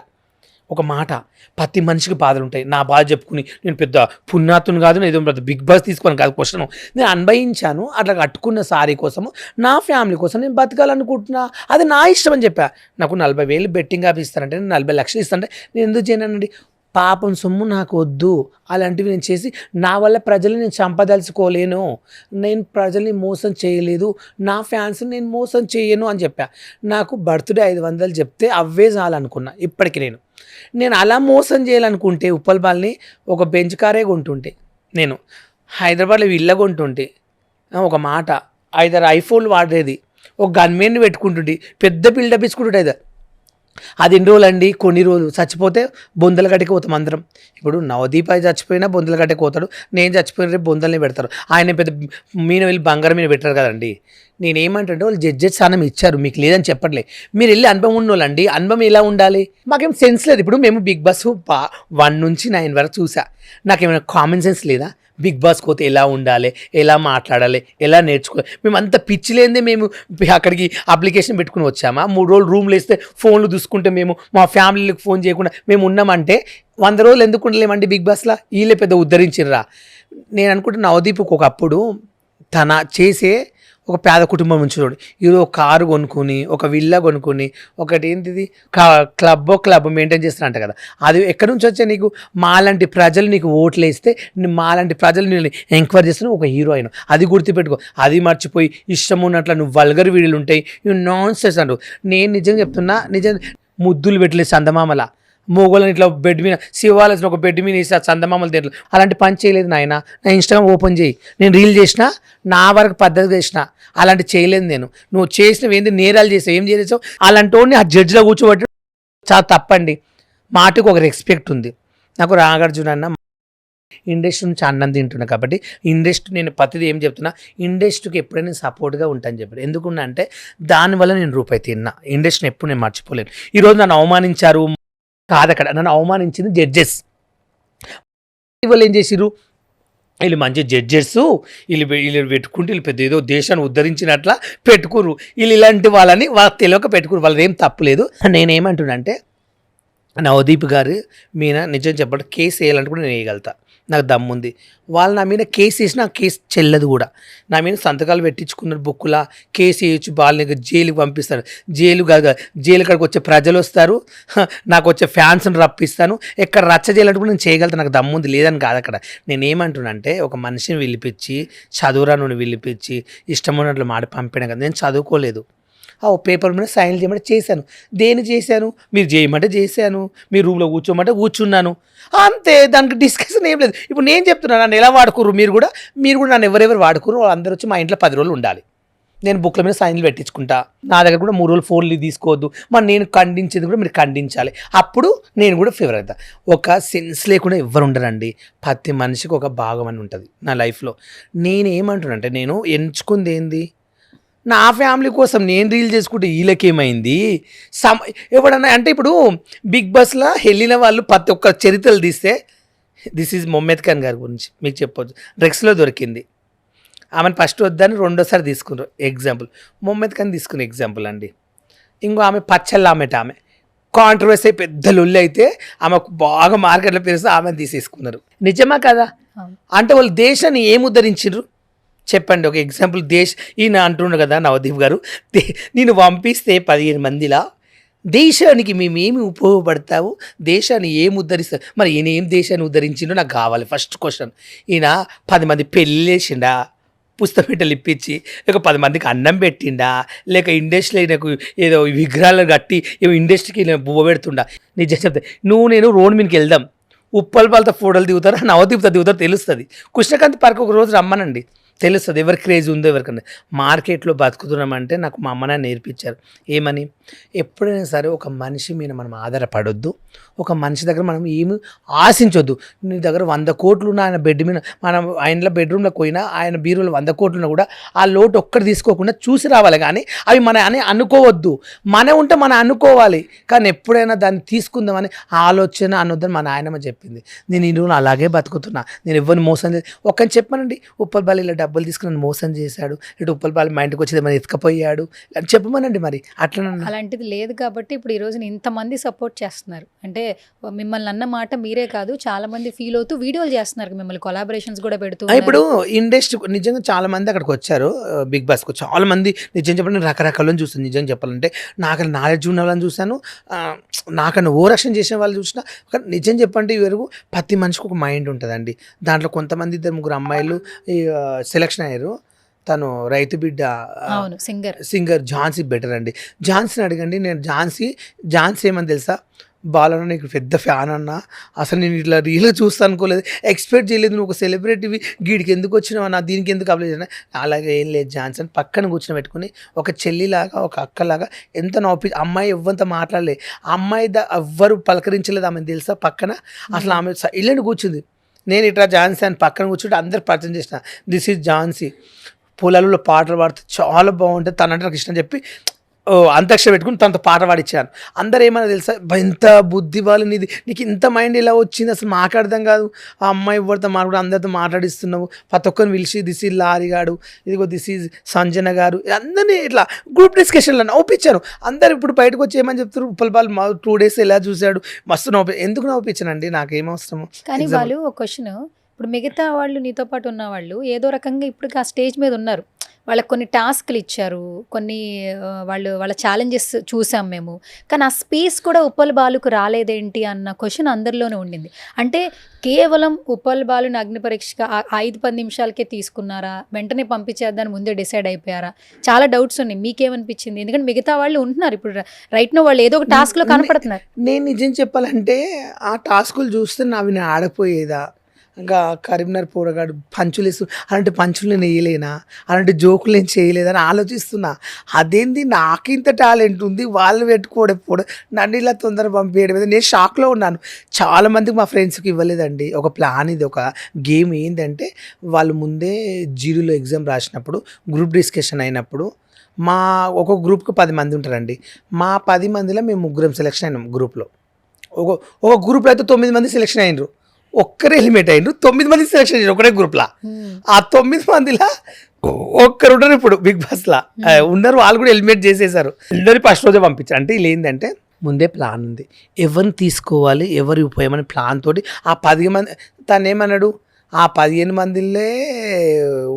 ఒక మాట, ప్రతి మనిషికి బాధలు ఉంటాయి. నా బాధ చెప్పుకుని నేను పెద్ద పుణ్యాతుని కాదు, నేను ఏదో పెద్ద బిగ్ బాస్ తీసుకొని కాదు క్వశ్చన్, నేను అనుభవించాను. అట్లా కట్టుకున్న సారీ కోసము నా ఫ్యామిలీ కోసం నేను బతకాలనుకుంటున్నా, అది నా ఇష్టం అని చెప్పా. నాకు 40,000 బెట్టింగ్ ఆఫ్ ఇస్తానంటే, నేను 40 లక్షలు ఇస్తానంటే నేను ఎందుకు చేయనండి? పాపం సొమ్ము నాకు వద్దు, అలాంటివి నేను చేసి నా వల్ల ప్రజల్ని నేను చంపదలుచుకోలేను, నేను ప్రజల్ని మోసం చేయలేదు, నా ఫ్యాన్స్ని నేను మోసం చేయను అని చెప్పా. నాకు బర్త్డే 500 చెప్తే అవే చాలనుకున్నా. ఇప్పటికి నేను అలా మోసం చేయాలనుకుంటే ఉప్పల్ బాల్ని ఒక బెంచ్ కారే కొంటుంటే, నేను హైదరాబాద్లో ఇళ్ళ కొంటుంటే, ఒక మాట 5 ఐఫోన్లు వాడేది, ఒక గన్మెన్ని పెట్టుకుంటుంటే, పెద్ద బిల్డప్ ఇచ్చుకుంటుంటే అది ఎన్ని రోజులు అండి? కొన్ని రోజులు. చచ్చిపోతే బొందల గడ్డకి పోతాం అందరం. ఇప్పుడు నవదీప్ అయి చచ్చిపోయినా బొందల గడ్డకి పోతాడు, నేను చచ్చిపోయిన రేపు బొందల్ని పెడతారు. ఆయన పెద్ద మీన వెళ్ళి బంగారం మీద పెట్టారు కదండి. నేనేమంటే వాళ్ళు జడ్జెస్ స్థానం ఇచ్చారు, మీకు లేదని చెప్పట్లే, మీరు వెళ్ళి అనుభవం ఉన్నోళ్ళండి. అనుభవం ఎలా ఉండాలి? మాకేం సెన్స్ లేదు. ఇప్పుడు మేము బిగ్ బాస్ 1 నుంచి 9 వరకు చూసా, నాకేమైనా కామన్ సెన్స్ లేదా? బిగ్ బాస్ పోతే ఎలా ఉండాలి, ఎలా మాట్లాడాలి, ఎలా నేర్చుకోవాలి? మేము అంత పిచ్చి లేనిదే మేము అక్కడికి అప్లికేషన్ పెట్టుకుని వచ్చామా? 3 రోజులు రూమ్లో వేస్తే ఫోన్లు చూసుకుంటే మేము మా ఫ్యామిలీకి ఫోన్ చేయకుండా మేము ఉన్నామంటే 100 రోజులు ఎందుకు ఉండలేమండి బిగ్ బాస్లో? వీళ్ళే పెద్ద ఉద్ధరించిర్రా. నేను అనుకుంటున్నా నవదీప్కి ఒకప్పుడు తన చేసే ఒక పేద కుటుంబం నుంచి చూడు, ఈరోజు ఒక కారు కొనుక్కొని, ఒక విల్లా కొనుక్కొని, ఒకటి ఏంటిది క్లబ్ మెయింటైన్ చేస్తున్నట్ట కదా. అది ఎక్కడి నుంచి వచ్చా? నీకు మాలాంటి ప్రజలు నీకు ఓట్లు వేస్తే మాలాంటి ప్రజలు నేను ఎంక్వైరీ చేస్తున్నా ఒక హీరో అయినా, అది గుర్తుపెట్టుకో. అది మర్చిపోయి ఇష్టం ఉన్నట్లు నువ్వు వల్గర్ వీడియోలు ఉంటాయి, ఇవి నాన్ సెన్స్ అంటారు. నేను నిజంగా చెప్తున్నా, నిజం ముద్దులు పెట్టలేదు చందమామల, మోగోళ్ళని ఇట్లా బెడ్ మీద శివాలసిన ఒక బెడ్ మీద వేసి చందమామలు తింటారు, అలాంటి పని చేయలేదు నాయన. నా ఇన్స్టాగ్రామ్ ఓపెన్ చేయి, నేను రీల్ చేసిన, నా వరకు పద్ధతిగా చేసిన, అలాంటి చేయలేదు నేను. నువ్వు చేసినవి ఏంది? నేరాలు చేసావు, ఏం చేసావు? అలాంటి వాడిని ఆ జడ్జిలో కూర్చోబట్టి చాలా తప్పండి. మాటకు ఒక రెస్పెక్ట్ ఉంది. నాకు నాగార్జున అన్న ఇండస్ట్రీ నుంచి అన్నం తింటున్నా కాబట్టి ఇండస్ట్రీ, నేను ప్రతిదీ ఏం చెప్తున్నా, ఇండస్ట్రీకి ఎప్పుడైనా నేను సపోర్ట్గా ఉంటాను చెప్పాడు. ఎందుకున్నా అంటే దానివల్ల నేను రూపాయి తిన్నా. ఇండస్ట్రీని ఎప్పుడు నేను మర్చిపోలేను. ఈరోజు నన్ను అవమానించారు కాదక్కడ, నన్ను అవమానించింది జడ్జెస్. వాళ్ళు ఏం చేసిర్రు? వీళ్ళు మంచి జడ్జెస్, వీళ్ళు పెట్టుకుంటే వీళ్ళు పెద్ద ఏదో దేశాన్ని ఉద్ధరించినట్లా పెట్టుకుర్రు. వీళ్ళు ఇలాంటి వాళ్ళని వాళ్ళకి తెలియక పెట్టుకురు. వాళ్ళది ఏం తప్పులేదు. నేనేమంటున్నా అంటే నవదీప్ గారు మీద నిజం చెప్పండి, కేసు వేయాలంటే కూడా నేను వేయగలుగుతా, నాకు దమ్ముంది. వాళ్ళు నా మీద కేసు వేసి నా కేసు చెల్లదు కూడా. నా మీద సంతకాలు పెట్టించుకున్నారు బుక్కులా, కేసు వేయచ్చు, వాళ్ళని జైలుకి పంపిస్తారు. జైలు కాదు, జైలు కాడికి వచ్చే ప్రజలు వస్తారు, నాకు వచ్చే ఫ్యాన్స్ని రప్పిస్తాను. ఎక్కడ రచ్చ చేయాలంటే కూడా నేను చేయగలుగుతాను, నాకు దమ్ముంది. లేదని కాదు అక్కడ. నేనేమంటున్నా అంటే ఒక మనిషిని పిలిపించి, చదువురాను పిలిపించి ఇష్టం ఉన్నట్లు మాట పంపిన కదా. నేను చదువుకోలేదు, పేపర్ మీద సైన్లు చేయమంటే చేశాను. దేని చేశాను? మీరు చేయమంటే చేశాను, మీరు రూమ్లో కూర్చోమంటే కూర్చున్నాను, అంతే. దానికి డిస్కషన్ ఏం లేదు. ఇప్పుడు నేను చెప్తున్నాను, నన్ను ఎలా వాడుకోరు, మీరు కూడా నన్ను ఎవరెవరు వాడుకోరు వాళ్ళందరూ వచ్చి మా ఇంట్లో 10 రోజులు ఉండాలి. నేను బుక్ల మీద సైన్లు పెట్టించుకుంటా. నా దగ్గర కూడా 3 రోజులు ఫోన్లు తీసుకోవద్దు. మరి నేను ఖండించేది కూడా మీరు ఖండించాలి. అప్పుడు నేను కూడా ఫేవర్ అవుతా. ఒక సెన్స్ లేకుండా ఎవరు ఉండరండి. ప్రతి మనిషికి ఒక భాగం అని ఉంటుంది నా లైఫ్లో. నేనేమంటున్నానంటే, నేను ఎంచుకుంది ఏంది? నా ఫ్యామిలీ కోసం నేను రీల్ చేసుకుంటే వీళ్ళకేమైంది? ఎవడన్నా అంటే ఇప్పుడు బిగ్ బాస్లో వెళ్ళిన వాళ్ళు ప్రతి ఒక్క చరిత్రలు తీస్తే, దిస్ ఈజ్ మొహమ్మద్ ఖాన్ గారి గురించి మీకు చెప్పొచ్చు. డ్రగ్స్లో దొరికింది, ఆమెను ఫస్ట్ వద్దని రెండోసారి తీసుకున్నారు ఎగ్జాంపుల్. మొహమ్మద్ ఖాన్ తీసుకున్న ఎగ్జాంపుల్ అండి. ఇంకో ఆమె పచ్చళ్ళ ఆమె కాంట్రవర్సీ పెద్ద లొల్లి అయితే ఆమెకు బాగా మార్కెట్లో పెరిగితే ఆమెను తీసేసుకున్నారు. నిజమా కదా? అంటే వాళ్ళు దేశాన్ని ఏం ఉద్ధరించారు చెప్పండి. ఒక ఎగ్జాంపుల్, ఈయన అంటుండ్రు కదా నవదీప్ గారు, నేను పంపిస్తే 15 మందిలా దేశానికి మేమేమి ఉపయోగపడతావు, దేశాన్ని ఏం ఉద్ధరిస్తావు? మరి ఈయన ఏం దేశాన్ని ఉద్ధరించిండో నాకు కావాలి ఫస్ట్ క్వశ్చన్. ఈయన 10 మంది పెళ్ళేసిండా, పుస్తపెట్టెలు ఇప్పించి, లేక 10 మందికి అన్నం పెట్టిండా, లేక ఇండస్ట్రీలో నాకు ఏదో విగ్రహాలు కట్టి ఇండస్ట్రీకి బువ్వ పెడుతుండా? నిజం చెప్తా, నేను రోడ్ మీదకి వెళ్దాం, ఉప్పల్ వాళ్ళతో ఫోటోలు దిగుతారు, నవదీప్తో దిగుతారు, తెలుస్తుంది. కృష్ణకాంత్ పార్క్ ఒక రోజు రమ్మనండి, తెలుస్తుంది ఎవరి క్రేజ్ ఉందో ఎవరికన్నా. మార్కెట్లో బతుకుతున్నామంటే నాకు మా అమ్మ నాన్న నేర్పించారు ఏమని, ఎప్పుడైనా సరే ఒక మనిషి మీద మనం ఆధారపడొద్దు, ఒక మనిషి దగ్గర మనం ఏమి ఆశించొద్దు. నీ దగ్గర 100 కోట్లు ఉన్న ఆయన బెడ్ మీద, మనం ఆయన బెడ్రూమ్లోకి పోయినా ఆయన బీరులో 100 కోట్లు ఉన్నా కూడా ఆ లోటు ఒక్కటి తీసుకోకుండా చూసి రావాలి, కానీ అవి మన అని అనుకోవద్దు. మన ఉంటే మనం అనుకోవాలి, కానీ ఎప్పుడైనా దాన్ని తీసుకుందామని ఆలోచన అనొద్దని మా నాయనమ్మ చెప్పింది. నేను ఈ రోజు అలాగే బతుకుతున్నా, నేను ఎవరిని మోసం చేసి ఒక్కని చెప్పానండి, ఉప్పల్బాలిలో డబ్బులు తీసుకుని మోసం చేశాడు, ఇటు ఉప్పల్బాలి మా ఇంటికి వచ్చేది మన ఎత్తుకపోయాడు అని చెప్పమనండి. మరి అట్లా అలాంటిది లేదు కాబట్టి ఇప్పుడు ఈ రోజున ఇంతమంది సపోర్ట్ చేస్తున్నారు. అంటే మిమ్మల్ని అన్న మాట మీరే కాదు, చాలా మంది ఫీల్ అవుతూ వీడియోలు చేస్తున్నారు, మిమ్మల్ని కొలాబరేషన్స్ కూడా పెడుతూ. ఇప్పుడు ఇండస్ట్రీ నిజంగా చాలా మంది అక్కడికి వచ్చారు బిగ్ బాస్కు. చాలా మంది నిజం చెప్పాలంటే రకరకాలను చూస్తాను. నిజంగా చెప్పాలంటే నాకు నాలెడ్జ్ ఉన్న వాళ్ళని చూశాను, నాకన్నా ఓరక్షణ చేసిన వాళ్ళు చూసిన. నిజం చెప్పంటే ఇవరకు ప్రతి మనిషికి ఒక మైండ్ ఉంటుందండి. దాంట్లో కొంతమంది 2-3 అమ్మాయిలు సెలక్షన్ అయ్యారు. తను రైతు బిడ్డ సింగర్ ఝాన్సీ బెటర్ అండి. ఝాన్సీని అడగండి, నేను ఝాన్సీ ఏమని తెలుసా, బాలన్న నీకు పెద్ద ఫ్యాన్ అన్న, అసలు నేను ఇట్లా రీల్గా చూస్తా అనుకోలేదు, ఎక్స్పెక్ట్ చేయలేదు, నువ్వు ఒక సెలబ్రిటీవి, గీడికి ఎందుకు వచ్చినావు అన్న, దీనికి ఎందుకు అప్లై చేసినా. అలాగే ఏం లేదు జాన్సన్ పక్కన కూర్చొని పెట్టుకుని ఒక చెల్లిలాగా ఒక అక్కలాగా ఎంత నవ్వి, అమ్మాయి ఎవ్వంత మాట్లాడలే, అమ్మాయి ఎవ్వరు పలకరించలేదు ఆమె తెలుసా పక్కన. అసలు ఆమె ఇల్లండి కూర్చుంది. నేను ఇట్లా ఝాన్సీ అని పక్కన కూర్చుంటే అందరు పరిచయం చేసిన, దిస్ ఈజ్ ఝాన్సీ, పొలాలలో పాటలు పాడితే చాలా బాగుంటుంది తనంటే నాకు ఇష్టం చెప్పి అంతక్షర పెట్టుకుని తనతో పాట పాడిచ్చాను. అందరు ఏమన్నా తెలుసా, ఇంత బుద్ధి వాళ్ళు నీకు ఇంత మైండ్ ఇలా వచ్చింది, అసలు మాకు అర్థం కాదు. ఆ అమ్మాయి ఎవరితో మాట్లాడు, అందరితో మాట్లాడిస్తున్నావు, ప్రతి ఒక్కరిని పిలిచి దిస్ ఈజ్ లారీ గాడు, ఇదిగో దిస్ ఈజ్ సంజన గారు, అందరినీ ఇట్లా గ్రూప్ డిస్కషన్లో నవ్వుపించాను. అందరు ఇప్పుడు బయటకు వచ్చి ఏమని చెప్తారు, ఉప్పల్బాల్ 2 days ఎలా చూశాడు, మస్తు ఎందుకు నవ్వుపించానండి, నాకేం అవసరము. కానీ వాళ్ళు ఒక క్వశ్చన్, ఇప్పుడు మిగతా వాళ్ళు నీతో పాటు ఉన్న వాళ్ళు ఏదో రకంగా ఇప్పుడు ఆ స్టేజ్ మీద ఉన్నారు, వాళ్ళకి కొన్ని టాస్క్లు ఇచ్చారు, కొన్ని వాళ్ళ ఛాలెంజెస్ చూసాం మేము, కానీ ఆ స్పేస్ కూడా ఉప్పల్ బాలుకు రాలేదేంటి అన్న క్వశ్చన్ అందరిలోనే ఉండింది. అంటే కేవలం ఉప్పల్ బాలుని అగ్ని పరీక్షగా 5-10 నిమిషాలకే తీసుకున్నారా, వెంటనే పంపించేద్దాన్ని ముందే డిసైడ్ అయిపోయారా? చాలా డౌట్స్ ఉన్నాయి. మీకేమనిపించింది? ఎందుకంటే మిగతా వాళ్ళు ఉంటున్నారు ఇప్పుడు రైట్ నో, వాళ్ళు ఏదో ఒక టాస్క్లో కనపడుతున్నారు. నేను నిజం చెప్పాలంటే ఆ టాస్కులు చూస్తే అవి నేను ఆడపోయేదా, ఇంకా కరీంనగర్ పోరగాడు పంచులు వేస్తూ అలాంటి పంచులు నేను వేయలేనా, అలాంటి జోకులు నేను చేయలేదని ఆలోచిస్తున్నా. అదేంది నాకింత టాలెంట్ ఉంది, వాళ్ళు పెట్టుకోవడం నన్ను ఇలా తొందర పంపించడం మీద నేను షాక్లో ఉన్నాను. చాలామందికి మా ఫ్రెండ్స్కి ఇవ్వలేదండి. ఒక ప్లాన్, ఇది ఒక గేమ్. ఏంటంటే వాళ్ళు ముందే జీరోలో ఎగ్జామ్ రాసినప్పుడు గ్రూప్ డిస్కషన్ అయినప్పుడు ఒక గ్రూప్కి 10 మంది ఉంటారండి. మా 10 మందిలో మేము 3 సెలెక్షన్ అయినాం గ్రూప్లో. ఒక గ్రూప్లో అయితే 9 మంది సెలెక్షన్ అయినరు, ఒక్కరే ఎలిమినేట్ అయినరు. 9 మంది సెలెక్షన్ అయ్యారు ఒకటే గ్రూప్లో. ఆ 9 మందిలో ఒక్కరు ఉంటారు ఇప్పుడు బిగ్ బాస్లో ఉన్నారు, వాళ్ళు కూడా ఎలిమినేట్ చేసేసారు. అందరి ఫస్ట్ రోజే పంపించారు. అంటే ఇలా ఏంటంటే ముందే ప్లాన్ ఉంది, ఎవరిని తీసుకోవాలి, ఎవరు ఉపయోగమని ప్లాన్ తోటి ఆ 10 మంది తను ఏమన్నాడు, ఆ 15 మందిలే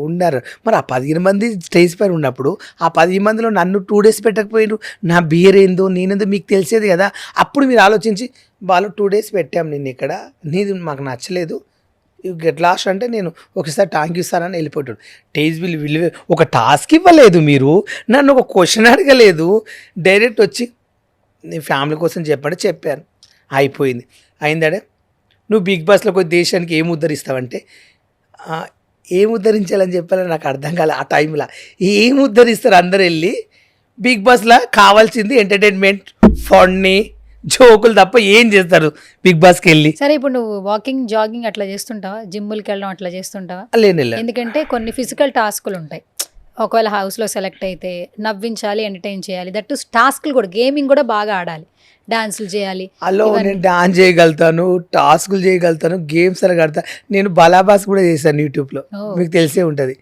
ఉన్నారు. మరి ఆ 15 మంది స్టేజ్ పైన ఉన్నప్పుడు ఆ 10 మందిలో నన్ను 2 days పెట్టకపోయారు, నా బియర్ ఏందో నేనేందో మీకు తెలిసేది కదా. అప్పుడు మీరు ఆలోచించి వాళ్ళు 2 days పెట్టాము నిన్ను ఇక్కడ, నీది మాకు నచ్చలేదు, గెట్ లాస్ట్ అంటే నేను ఒకసారి థ్యాంక్ యూ సార్ అని వెళ్ళిపోతాడు. టేజ్ విలువ ఒక టాస్క్ ఇవ్వలేదు, మీరు నన్ను ఒక క్వశ్చన్ అడగలేదు, డైరెక్ట్ వచ్చి నీ ఫ్యామిలీ కోసం చెప్పాను, అయిపోయింది. అయిందాడే నువ్వు బిగ్ బాస్లో ఒక దేశానికి ఏం ఉద్ధరిస్తావంటే, ఏం ఉద్ధరించాలని చెప్పాలని నాకు అర్థం కాలే. ఆ టైంలో ఏం ఉద్ధరిస్తారు అందరు వెళ్ళి బిగ్ బాస్లో, కావాల్సింది ఎంటర్టైన్మెంట్, ఫన్నీ జోకులు తప్ప ఏం చేస్తారు బిగ్ బాస్కి వెళ్ళి. సరే, ఇప్పుడు నువ్వు వాకింగ్ జాగింగ్ అట్లా చేస్తుంటావా, జిమ్ములకి వెళ్ళడం అట్లా చేస్తుంటావా? లేదు, ఎందుకంటే కొన్ని ఫిజికల్ టాస్కులు ఉంటాయి. ఒకవేళ హౌస్లో సెలెక్ట్ అయితే నవ్వించాలి, ఎంటర్టైన్ చేయాలి, దట్టు టాస్క్లు కూడా, గేమింగ్ కూడా బాగా ఆడాలి, డాన్సులు చేయాలి. అలో నేను డాన్స్ చేయగలుగుతాను, టాస్కులు చేయగలుగుతాను, గేమ్స్ అడగలుగుతా. నేను బలాబాస్ కూడా చేశాను యూట్యూబ్లో, మీకు తెలిసే ఉంటుంది.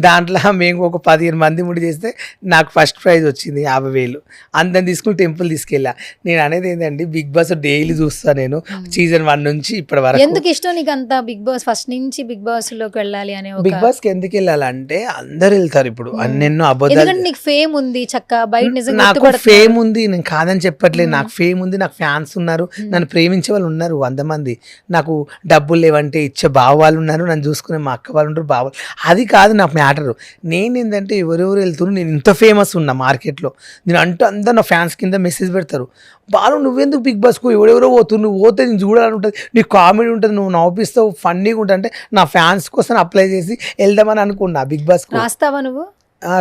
దాంట్లో మేము ఒక 15 మంది ముడి చేస్తే నాకు ఫస్ట్ ప్రైజ్ వచ్చింది 50,000. అందరిని తీసుకుని టెంపుల్ తీసుకెళ్ళా. నేను అనేది ఏంటంటే బిగ్ బాస్ డైలీ చూస్తాను నేను, సీజన్ 1 నుంచి ఇప్పటి వరకు. ఎందుకు ఇష్టం నీకు అంత బిగ్ బాస్? ఫస్ట్ నుంచి బిగ్ బాస్ లోకి వెళ్ళాలి అనే బిగ్ బాస్కి ఎందుకు వెళ్ళాలంటే అందరు వెళ్తారు ఇప్పుడు, అన్నెన్నో అబద్ధాలు. నీకు ఫేమ్ ఉంది, చక్క బయట నిజంగా నాకు ఫేమ్ ఉంది, నేను కాదని చెప్పట్లేదు, నాకు ఫేమ్ ఫేమ్ ఉంది, నాకు ఫ్యాన్స్ ఉన్నారు, నన్ను ప్రేమించే వాళ్ళు ఉన్నారు 100 మంది, నాకు డబ్బులు లేవంటే ఇచ్చే బావ వాళ్ళు ఉన్నారు, నన్ను చూసుకునే మా అక్క వాళ్ళు ఉంటారు, బావ. అది కాదు నాకు మ్యాటరు. నేను ఏంటంటే ఎవరెవరు వెళ్తున్నారు, నేను ఇంత ఫేమస్ ఉన్నా మార్కెట్లో, నేను అంటూ అందరు నా ఫ్యాన్స్ కింద మెసేజ్ పెడతారు, బాలు నువ్వెందుకు బిగ్ బాస్కు ఎవరెవరో పోతున్నారు, నువ్వు పోతే నేను చూడాలని ఉంటుంది, నీకు కామెడీ ఉంటుంది, నువ్వు నవ్విస్తావు, ఫన్నీగా ఉంటుంది అంటే నా ఫ్యాన్స్ కోసం అప్లై చేసి వెళ్దామని అనుకున్నా బిగ్ బాస్కు. రాస్తావా నువ్వు?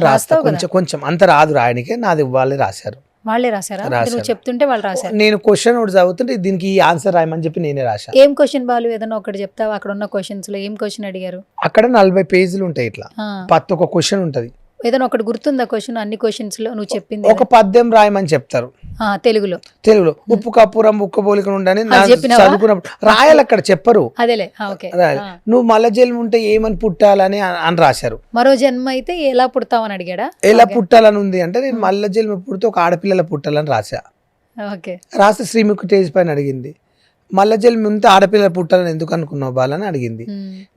రాస్తా, కొంచెం అంత రాదు రాయనికే, నాది వాళ్ళే రాశారు. వాళ్ళే రాశారా? నువ్వు చెప్తుంటే వాళ్ళు రాశారు. నేను క్వశ్చన్ ఒకటి చదువుతుంటే దీనికి ఈ ఆన్సర్ రాయమని చెప్పి నేనే రాశాను. ఏం క్వశ్చన్ బాలు? ఏదైనా ఒకటి చెప్తావా? అక్కడ ఉన్న క్వశ్చన్స్ లో ఏం క్వశ్చన్ అడిగారు? అక్కడ 40 పేజీలు ఉంటాయి, ఇట్లా ప్రతి ఒక్క క్వశ్చన్ ఉంటది. ఏదైనా ఒకటి గుర్తుందా క్వశ్చన్? అన్ని క్వశ్చన్స్ లో నువ్వు చెప్పింది ఒక పద్యం రాయమని చెప్తారు తెలుగులో. ఉప్పు కప్పురం ఉక్క పోలికలు ఉండని చదువుకున్నప్పుడు రాయాలి, అక్కడ చెప్పరు. అదేలే, నువ్వు మల్ల జన్మ ఉంటే ఏమని పుట్టాలని అని రాశారు. మరో జన్మ అయితే ఎలా పుడతావని అడిగాడా? ఎలా పుట్టాలని ఉంది అంటే నేను మల్ల జన్మ పుడితే ఒక ఆడపిల్లల పుట్టాలని రాశా. రాస్తే శ్రీముఖి తేజ్ పైన అడిగింది, మల్ల జన్మ ఉంటే ఆడపిల్లల పుట్టాలని ఎందుకు అనుకున్నావు బాలని అడిగింది.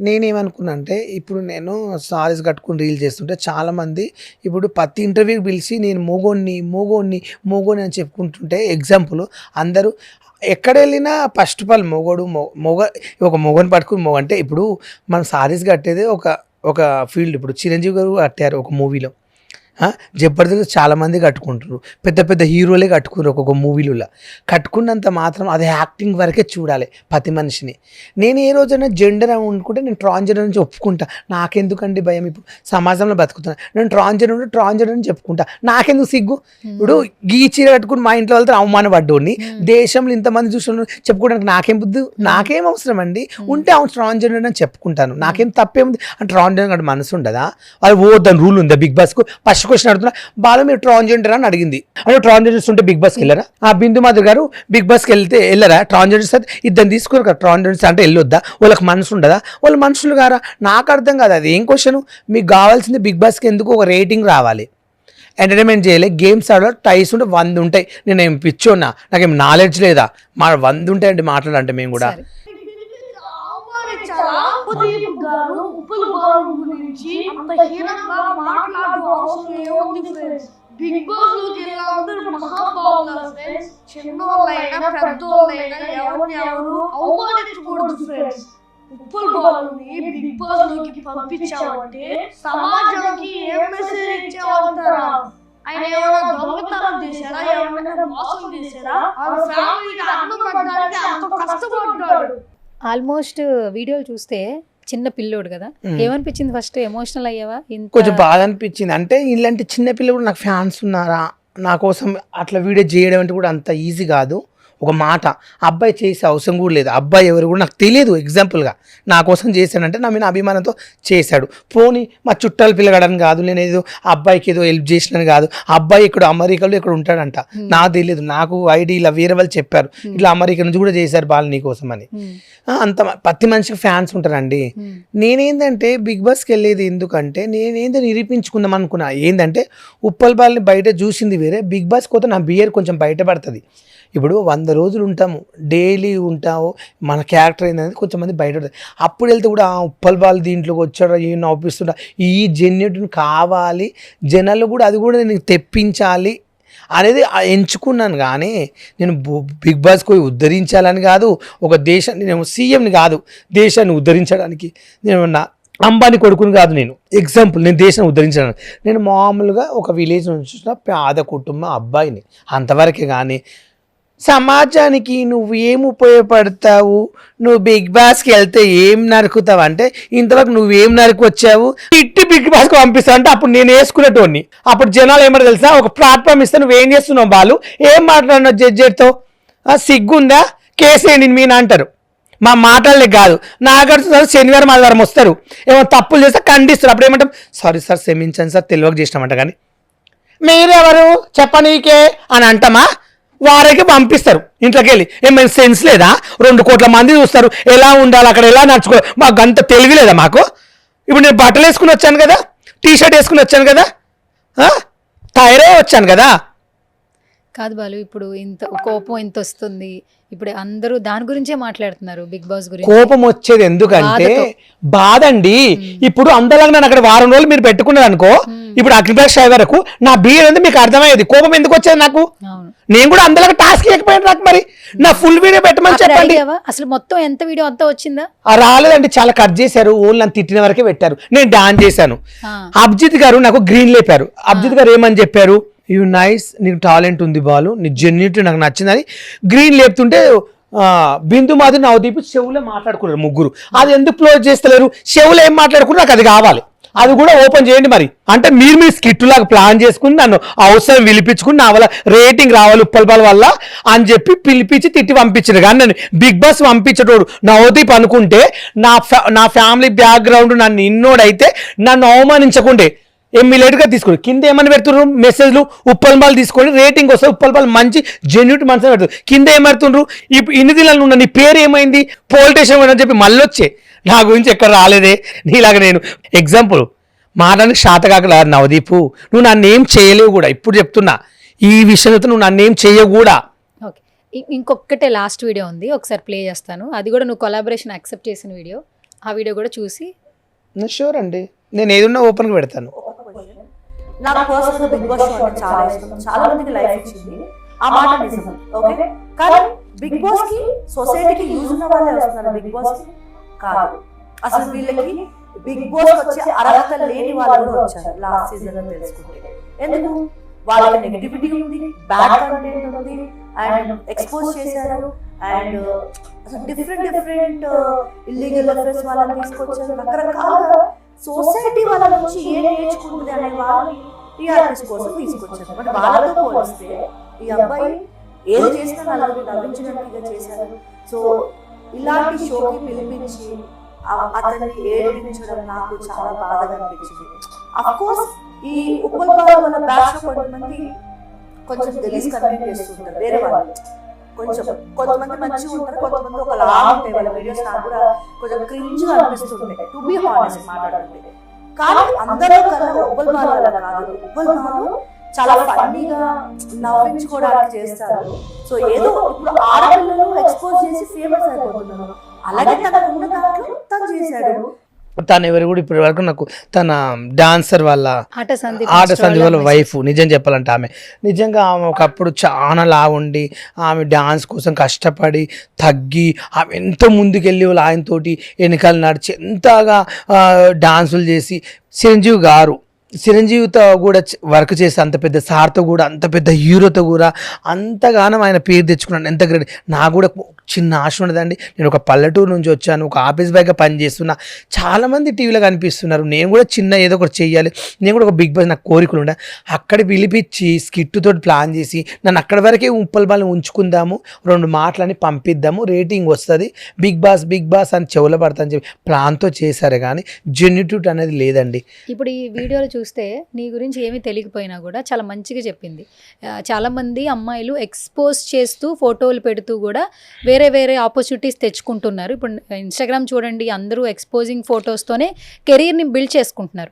నేనేమనుకున్నా అంటే ఇప్పుడు నేను సారీస్ కట్టుకుని రీల్ చేస్తుంటే చాలా మంది ఇప్పుడు ప్రతి ఇంటర్వ్యూకి పిలిచి నేను మోగోని అని చెప్పుకుంటుంటే ఎగ్జాంపుల్ అందరూ ఎక్కడ వెళ్ళినా ఫస్ట్ ఆఫ్ ఆల్ ఒక మొగని పట్టుకుని అంటే ఇప్పుడు మనం సారీస్ కట్టేది ఒక ఫీల్డ్. ఇప్పుడు చిరంజీవి గారు కట్టారు ఒక మూవీలో, జబర్దస్త్ చాలామంది కట్టుకుంటారు, పెద్ద పెద్ద హీరోలే కట్టుకున్నారు ఒక్కొక్క మూవీలలో. కట్టుకున్నంత మాత్రం అది యాక్టింగ్ వరకే చూడాలి ప్రతి మనిషిని. నేను ఏ రోజైనా జెండర్ అని అనుకుంటే నేను ట్రాన్స్జెండర్ నుంచి ఒప్పుకుంటా, నాకెందుకండి భయం, ఇప్పుడు సమాజంలో బతుకుతున్నా నేను ట్రాన్స్జెండర్ అని చెప్పుకుంటా, నాకెందుకు సిగ్గు. ఇప్పుడు గీ చీర కట్టుకుని మా ఇంట్లో వాళ్ళతో అవమానపడ్డోని దేశంలో ఇంతమంది చూసిన చెప్పుకోవడానికి నాకేం బుద్ధి, నాకేం అవసరం అండి. ఉంటే అవును ట్రాన్స్జెండర్ అని చెప్పుకుంటాను, నాకేం తప్పేముంది. అంటే ట్రాన్స్జెండర్ అంటే మనసు ఉండదా? వాళ్ళు దాని రూల్ ఉందా? బిగ్ బాస్కు ఫస్ట్ క్వశ్చన్ అడుగుతున్నా, బాలు మీరు ట్రాన్స్జెండర్ అని అడిగింది అంటే ట్రాన్స్జెండర్స్ ఉంటే బిగ్ బాస్కి వెళ్ళరా? ఆ బిందు మాధవ్ గారు బిగ్ బాస్కి వెళ్ళరా? ట్రాన్స్జెండర్స్ అయితే ఇద్దరు తీసుకున్నారు కదా, ట్రాన్స్జెండర్స్ అంటే వెళ్ళొద్దా? వాళ్ళకి మనసు ఉండదా? వాళ్ళు మనుషులు గారా? నాకు అర్థం కాదు అది ఏం క్వశ్చన్. మీకు కావాల్సింది బిగ్ బాస్కి ఎందుకు ఒక రేటింగ్ రావాలి, ఎంటర్టైన్మెంట్ చేయాలి, గేమ్స్ ఆడాలి, టైస్ ఉంటే 100 ఉంటాయి. నేను ఏం పిచ్చోన్నా, నాకేం నాలెడ్జ్ లేదా? 100 ఉంటాయండి మాట్లాడాలంటే. మేము కూడా బిగ్ బాస్ లోకి వెళ్ళాలందరూ మహాబావులు ఫ్రెండ్స్, చిన్నోళ్ళైనా పెద్దోళ్ళైనా ఎవరు అవమానించకూడదు ఫ్రెండ్స్. ఉప్పుల బాలుని బిగ్ బాస్ లోకి పంపించావంటే సమాజానికి ఏం మెసేజ్ ఇచ్చావంటారా? ఆయన ఏమైనా దొంగతనం చేశారా? ఏమైనా మోసం చేశారా? వాళ్ళ ఫ్యామిలీకి అన్నం పెట్టడానికి అంత కష్టపడ్డాడు. ఆల్మోస్ట్ వీడియోలు చూస్తే చిన్న పిల్లోడు కదా, ఏమనిపించింది? ఫస్ట్ ఎమోషనల్ అయ్యావా? కొంచెం బాధ అనిపించింది. అంటే ఇలాంటి చిన్న పిల్లలు నాకు ఫ్యాన్స్ ఉన్నారా, నా కోసం అట్లా వీడియో చేయడం అంటే కూడా అంత ఈజీ కాదు. ఒక మాట అబ్బాయి చేసే అవసరం కూడా లేదు, అబ్బాయి ఎవరు కూడా నాకు తెలియదు. ఎగ్జాంపుల్గా నా కోసం చేశానంటే నా మీద అభిమానంతో చేశాడు. పోనీ మా చుట్టాలు పిల్లగాడని కాదు, నేను ఏదో అబ్బాయికి ఏదో హెల్ప్ చేసినని కాదు. అబ్బాయి ఇక్కడ అమెరికాలో ఇక్కడ ఉంటాడంట, నాకు తెలియదు. నాకు ఐడి ఇలా వేరే వాళ్ళు చెప్పారు, ఇట్లా అమెరికా నుంచి కూడా చేశారు బాలు నీ కోసం అని. అంత ప్రతి మనిషికి ఫ్యాన్స్ ఉంటారండి. నేనేందంటే బిగ్ బాస్కి వెళ్ళేది ఎందుకంటే నేనేందో నిరూపించుకుందాం అనుకున్నా. ఏంటంటే ఉప్పల్ బాల్ని బయట చూసింది వేరే, బిగ్ బాస్ కోత నా బియర్ కొంచెం బయటపడుతుంది. ఇప్పుడు 100 రోజులు ఉంటాము, డైలీ ఉంటాము, మన క్యారెక్టర్ ఏంటనేది కొంచెం మంది బయట ఉంటుంది. అప్పుడు వెళ్తే కూడా ఉప్పల్ బాల్ దీంట్లోకి వచ్చాడు, ఏం నవ్విస్తుంటా, ఈ జెన్యున్ కావాలి, జనాలు కూడా అది కూడా నేను తెప్పించాలి అనేది ఎంచుకున్నాను. కానీ నేను బిగ్ బాస్కి పోయి ఉద్ధరించాలని కాదు, ఒక దేశాన్ని, నేను సీఎంని కాదు దేశాన్ని ఉద్ధరించడానికి, నేను నా అంబానీ కొడుకుని కాదు. నేను ఎగ్జాంపుల్, నేను దేశాన్ని ఉద్ధరించాను. నేను మామూలుగా ఒక విలేజ్ నుంచి వచ్చిన పేద కుటుంబం అబ్బాయిని, అంతవరకే. కానీ సమాజానికి నువ్వు ఏం ఉపయోగపడతావు, నువ్వు బిగ్ బాస్కి వెళ్తే ఏం నరుకుతావు అంటే ఇంతవరకు నువ్వేం నరికి వచ్చావు, ఇట్టి బిగ్ బాస్కి పంపిస్తావు అంటే అప్పుడు నేను వేసుకునేటోడిని. అప్పుడు జనాలు ఏమంటారు తెలుసా, ఒక ప్లాట్ఫామ్ ఇస్తే నువ్వేం చేస్తున్నావు బాలు, ఏం మాట్లాడినావు జడ్జితో, సిగ్గుందా, కేసేయండి మీన అంటారు. మా మాటలే కాదు, నాగార్జున శనివారం ఆదివారం వస్తారు, ఏమైనా తప్పులు చేస్తే ఖండిస్తారు. అప్పుడు ఏమంటాం, సారీ సార్ క్షమించండి సార్ తెలియక చేసినామంట. కానీ మీరెవరు చెప్పనీకే అని అంటామా? వారికి పంపిస్తారు ఇంట్లోకి వెళ్ళి. ఏమైనా సెన్స్ లేదా? 2 కోట్ల మంది చూస్తారు, ఎలా ఉండాలి అక్కడ, ఎలా నడుచుకో, మాకు అంత తెలివి లేదా మాకు? ఇప్పుడు నేను బట్టలు వేసుకుని వచ్చాను కదా, టీషర్ట్ వేసుకుని వచ్చాను కదా, టైరే వచ్చాను కదా. కాదు బాలు, ఇప్పుడు ఇంత కోపం ఎంత వస్తుంది, ఇప్పుడు అందరూ దాని గురించే మాట్లాడుతున్నారు, బిగ్ బాస్ గురించి. కోపం వచ్చేది ఎందుకంటే బాధ అండి. ఇప్పుడు అందలాగా నన్ను అక్కడ 1 వారం రోజులు మీరు పెట్టుకున్నారు అనుకో, ఇప్పుడు అఖిలప్రకాష్ రాయ్ వరకు నా బీర్ అనేది మీకు అర్థమయ్యేది. కోపం ఎందుకు వచ్చేది నాకు? నేను కూడా అందులో టాస్క్ ఇవ్వకపోయాను నాకు. మరి నా ఫుల్ వీడియో పెట్టమని అక్కడ చెప్పండి. అడిగావా? అసలు మొత్తం ఎంత వీడియో అంతా వచ్చిందా? రాలేదండి, చాలా కట్ చేశారు, ఓన్లీ నన్ను తిట్టిన వరకే పెట్టారు. నేను డాన్స్ చేశాను. ఆ. అభిజిత్ గారు నాకు గ్రీన్ లేపారు. అభిజిత్ గారు ఏమని చెప్పారు, యూ నైస్, నీకు టాలెంట్ ఉంది బాలు, నీ జెన్యూటీ నాకు నచ్చిందని గ్రీన్ లేపుతుంటే బిందు మాది నవదీప్ చెవులో మాట్లాడుకున్నారు ముగ్గురు. అది ఎందుకు క్లోజ్ చేస్తలేరు? చెవులో ఏం మాట్లాడుకున్నారు నాకు అది కావాలి, అది కూడా ఓపెన్ చేయండి. మరి అంటే మీరు స్కిట్ లాగా ప్లాన్ చేసుకుని నన్ను అవసరం పిలిపించుకుని నా వల్ల రేటింగ్ రావాలి ఉప్పల్పాల వల్ల అని చెప్పి పిలిపించి తిట్టి పంపించారు. కానీ నన్ను బిగ్ బాస్ పంపించేటోడు నవదీప్ అనుకుంటే నా ఫ్యామిలీ బ్యాక్గ్రౌండ్ నన్ను ఇన్నోడైతే నన్ను అవమానించకుండే ఇమ్మీడియట్గా తీసుకోండి. కింద ఏమని పెడుతున్నారు మెసేజ్లు, ఉప్పల్పాలు తీసుకోండి రేటింగ్ వస్తుంది, ఉప్పల్పాలు మంచి జెన్యూటీ మనసు పెడుతుంది. కింద ఏం పెడుతుండ్రు, ఇప్పుడు ఇన్ని దినాలు ఉన్న నీ పేరు ఏమైంది, పోలీస్ స్టేషన్ అని చెప్పి మళ్ళీ వచ్చే నా గురించి ఎక్కడ రాలేదే. నీలాగా నేను ఎగ్జాంపుల్ మాట్లాడానికి శాతకాక నవదీపు, నువ్వు నన్ను ఏం చేయలేవు కూడా. ఇప్పుడు చెప్తున్నా ఈ విషయంతో నువ్వు నన్ను ఏం చేయవు కూడా. ఓకే, ఇంకొకటే లాస్ట్ వీడియో ఉంది, ఒకసారి ప్లే చేస్తాను. అది కూడా నువ్వు కొలాబరేషన్ యాక్సెప్ట్ చేసిన వీడియో. ఆ వీడియో కూడా చూసి షూర్ అండి, నేను ఏదున్నా ఓపెన్గా పెడతాను. నాకు పర్సనల్ బిగ్ బాస్ షో అంటే చాలా ఇష్టం, చాలా మందికి లైఫ్ ఇచ్చింది, ఆ మాట నిజం. ఓకే, కానీ బిగ్ బాస్ కి సొసైటీకి యూజ్ ఉన్న వాళ్ళే వస్తున్నారు, బిగ్ బాస్ కి కాదు. అసలు వీళ్ళకి బిగ్ బాస్ వచ్చే అర్హత లేని వాళ్ళు కూడా వచ్చారు లాస్ట్ సీజన్ అని తెలుసుకుంటే. ఎందుకు? వాళ్ళకి నెగిటివిటీ ఉంది, బ్యాడ్ కంటెంట్ ఉంది, అండ్ ఎక్స్పోజ్ చేశారు, అండ్ అసలు డిఫరెంట్ ఇల్లీగల్ అఫైర్స్ వాళ్ళని తీసుకొచ్చారు. రకరకాలుగా సొసైటీ వాళ్ళ నుంచి ఏం నేర్చుకుంటుంది అనే వాళ్ళని టీఆర్ఎస్ కోసం తీసుకొచ్చారు. బట్ వాళ్ళతో పోలిస్తే ఈ అబ్బాయి ఏది చేసినా నలుగురు నవ్వించడానికి చేశారు. సో ఇలాంటి షోకి పిలిపించి అతన్ని ఏడిపించడం నాకు చాలా బాధగా అనిపించింది. అఫ్ కోర్స్ ఈ ఉప్పల్పాల వల్ల బ్యాచ్ లో కొంతమంది కొంచెం గలీజ్ కంటెంట్ చేస్తుంటారు, వేరే వాళ్ళు కొంతమంది మంచిగా ఉంటారు, కొంతమంది ఒక లాభం ఉంటాయి. వాళ్ళ వీడియోస్ నాకు కూడా కొంచెం క్రింజ్ అనిపిస్తుంటాయి, టు బి హానెస్ట్ మాట్లాడుతుంటే. కానీ అందరూ కన్నా ఉప్పల్పాల వల్ల కాదు, ఉప్పల్పాలు చాలా ఫన్నీగా నవ్వించుకోవడానికి చేస్తారు. సో ఏదో ఇప్పుడు ఆడపిల్లలు ఎక్స్పోజ్ చేసి ఫేమస్ అయిపోతున్నారు, అలాగే తనకు ఉన్న దాంట్లో తను చేశాడు. తను ఎవరు కూడా ఇప్పటి వరకు నాకు తన డాన్సర్ వాళ్ళ ఆట సంధి వాళ్ళ వైఫ్, నిజం చెప్పాలంటే ఆమె ఒకప్పుడు చాలా లావుండి ఆమె డాన్స్ కోసం కష్టపడి తగ్గి ఆమె ఎంతో ముందుకెళ్ళి వాళ్ళ ఆయనతోటి వెనకాల నడిచి ఎంతగా డాన్సులు చేసి చిరంజీవితో కూడా వర్క్ చేసి అంత పెద్ద సార్తో కూడా అంత పెద్ద హీరోతో కూడా అంతగానో ఆయన పేరు తెచ్చుకున్నాను. ఎంత గ్రేట్. నాకు కూడా చిన్న ఆశ ఉండదండి, నేను ఒక పల్లెటూరు నుంచి వచ్చాను, ఒక ఆఫీస్ బాయ్గా పనిచేస్తున్నా, చాలామంది టీవీలో కనిపిస్తున్నారు, నేను కూడా చిన్న ఏదో ఒకటి చెయ్యాలి, నేను కూడా ఒక బిగ్ బాస్ నాకు కోరికలు ఉండే. అక్కడ పిలిపించి స్కిట్తో ప్లాన్ చేసి నన్ను అక్కడి వరకే ఉప్పల్పాలు ఉంచుకుందాము, 2 మాటలని పంపిద్దాము, రేటింగ్ వస్తుంది, బిగ్ బాస్ అని చెవుల పడతాను చెప్పి ప్లాన్తో చేశారు. కానీ జెన్యూటీ అనేది లేదండి. ఇప్పుడు ఈ వీడియోలో చూస్తే నీ గురించి ఏమీ తెలియకపోయినా కూడా చాలా మంచిగా చెప్పింది. చాలామంది అమ్మాయిలు ఎక్స్పోజ్ చేస్తూ ఫోటోలు పెడుతూ కూడా వేరే ఆపర్చునిటీస్ తెచ్చుకుంటున్నారు. ఇప్పుడు ఇన్స్టాగ్రామ్ చూడండి, అందరూ ఎక్స్పోజింగ్ ఫొటోస్తోనే కెరీర్ని బిల్డ్ చేసుకుంటున్నారు.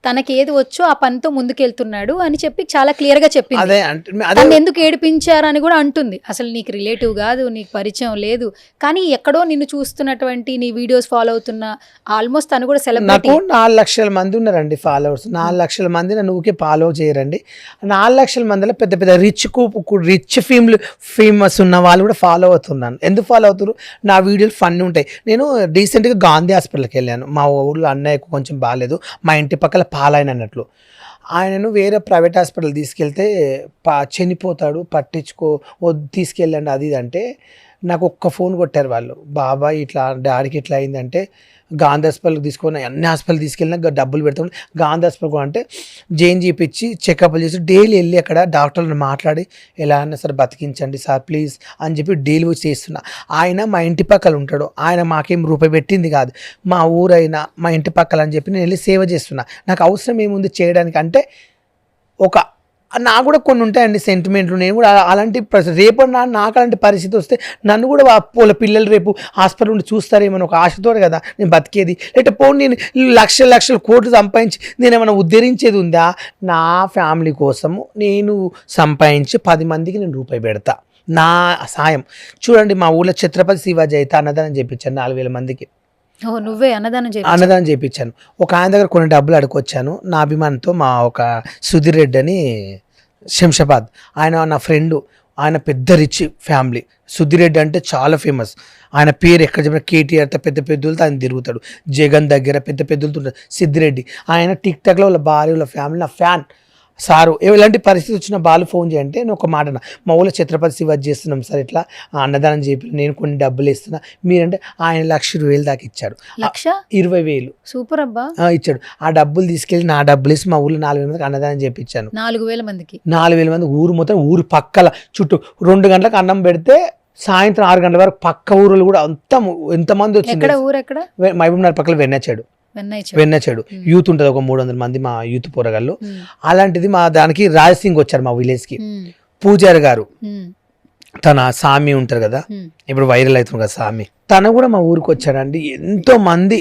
తనకి ఏది వచ్చో ఆ పనితో ముందుకెళ్తున్నాడు అని చెప్పి చాలా క్లియర్గా చెప్పింది. తను ఎందుకు ఏడిపించారని కూడా అంటుంది. అసలు నీకు రిలేటివ్ కాదు, నీకు పరిచయం లేదు, కానీ ఎక్కడో నిన్ను చూస్తున్నటువంటి నీ వీడియోస్ ఫాలో అవుతున్న ఆల్మోస్ట్ తను కూడా సెలబ్రిటీ. 4 లక్షల మంది ఉన్నారండి ఫాలోవర్స్. 4 లక్షల మంది నన్ను ఊకే ఫాలో చేయరండి. 4 లక్షల మందిలో పెద్ద పెద్ద రిచ్ ఫేమస్ ఉన్న వాళ్ళు కూడా ఫాలో అవుతున్నాను. ఎందుకు ఫాలో అవుతారు? నా వీడియోలు ఫన్నీ ఉంటాయి. నేను రీసెంట్గా గాంధీ హాస్పిటల్కి వెళ్ళాను. మా ఊళ్ళో అన్నయ్యకు కొంచెం బాగాలేదు, మా ఇంటి పక్కల పాలైన అన్నట్లు. ఆయనను వేరే ప్రైవేట్ హాస్పిటల్ తీసుకెళ్తే చనిపోతాడు, తీసుకెళ్ళండి అది ఇది అంటే నాకు ఒక్క ఫోన్ కొట్టారు వాళ్ళు, బాబాయ్ ఇట్లా డాడీకి ఇట్లా అయిందంటే గాంధీ హాస్పిటల్కి తీసుకొని అన్ని హాస్పిటల్ తీసుకెళ్ళినా డబ్బులు పెడతాం. గాంధీ హాస్పిటల్ అంటే జైన్ చేయించి చెకప్లు చేసి డైలీ వెళ్ళి అక్కడ డాక్టర్లను మాట్లాడి ఎలా అన్నా సార్ బతికించండి సార్ ప్లీజ్ అని చెప్పి డైలీ వచ్చి చేస్తున్నా. ఆయన మా ఇంటి పక్కల ఉంటాడు, ఆయన మాకేం రూపాయి పెట్టింది కాదు, మా ఊరైనా మా ఇంటి పక్కల అని చెప్పి నేను వెళ్ళి సేవ చేస్తున్నా. నాకు అవసరం ఏముంది చేయడానికి అంటే నాకు కూడా కొన్ని ఉంటాయండి సెంటిమెంట్లు. నేను కూడా అలాంటి రేపు నాకు అలాంటి పరిస్థితి వస్తే నన్ను కూడా వాళ్ళ పిల్లలు రేపు హాస్పిటల్ ఉండి చూస్తారేమో ఒక ఆశతో కదా నేను బతికేది. లేకపోతే నేను లక్షల కోట్లు సంపాదించి నేను ఏమైనా ఉద్ధరించేది ఉందా? నా ఫ్యామిలీ కోసము నేను సంపాదించి 10 మందికి నేను రూపాయి పెడతా, నా సాయం. చూడండి మా ఊళ్ళో ఛత్రపతి శివాజీ అయితే అన్నదానం చేయించాను 4000 మందికి. నువ్వే అన్నదానం చేయించాను. ఒక ఆయన దగ్గర కొన్ని డబ్బులు అడుకొచ్చాను నా అభిమానంతో. మా ఒక సుధీర్ రెడ్డి అని శంషాబాద్, ఆయన నా ఫ్రెండు, ఆయన పెద్ద రిచ్ ఫ్యామిలీ. సుద్దిరెడ్డి అంటే చాలా ఫేమస్. ఆయన పేరు ఎక్కడ చెప్పిన కేటీఆర్తో పెద్ద పెద్దలతో ఆయన తిరుగుతాడు. జగన్ దగ్గర పెద్ద పెద్దలతో ఉంటాడు సిద్ధిరెడ్డి. ఆయన టిక్ టాక్లో వాళ్ళ భార్య వాళ్ళ ఫ్యామిలీ నా ఫ్యాన్. సారు ఎలాంటి పరిస్థితి వచ్చినా బాలు ఫోన్ చేయంటే నేను ఒక మాట అన్న, మా ఊళ్ళో ఛత్రపతి శివాజీ చేస్తున్నాం సార్, ఇట్లా అన్నదానం చెప్పి నేను కొన్ని డబ్బులు ఇస్తున్నా మీరంటే ఆయన 1,20,000 దాకా ఇచ్చాడు. 20,000 సూపర్ అబ్బా ఇచ్చాడు. ఆ డబ్బులు తీసుకెళ్ళి నా డబ్బులు ఇసి మా ఊళ్ళో 4,000 మందికి అన్నదానం చేయించాను. 4,000 మందికి 4,000 మంది ఊరు మొత్తం, ఊరు పక్కల చుట్టూ 2 గంటలకు అన్నం పెడితే సాయంత్రం 6 గంటల వరకు పక్క ఊరులు కూడా అంతా ఎంతమంది వచ్చింది. మహబూబ్నగర్ పక్కన వెన్నచెడు యూత్ ఉంటుంది, ఒక 300 మంది మా యూత్ పోరగాళ్ళు. అలాంటిది మా దానికి రాజసింగ్ వచ్చారు మా విలేజ్ కి. పూజారి గారు తన సామి ఉంటారు కదా, ఇప్పుడు వైరల్ అవుతుంది కదా సామి, తను కూడా మా ఊరికి వచ్చాడండి. ఎంతో మంది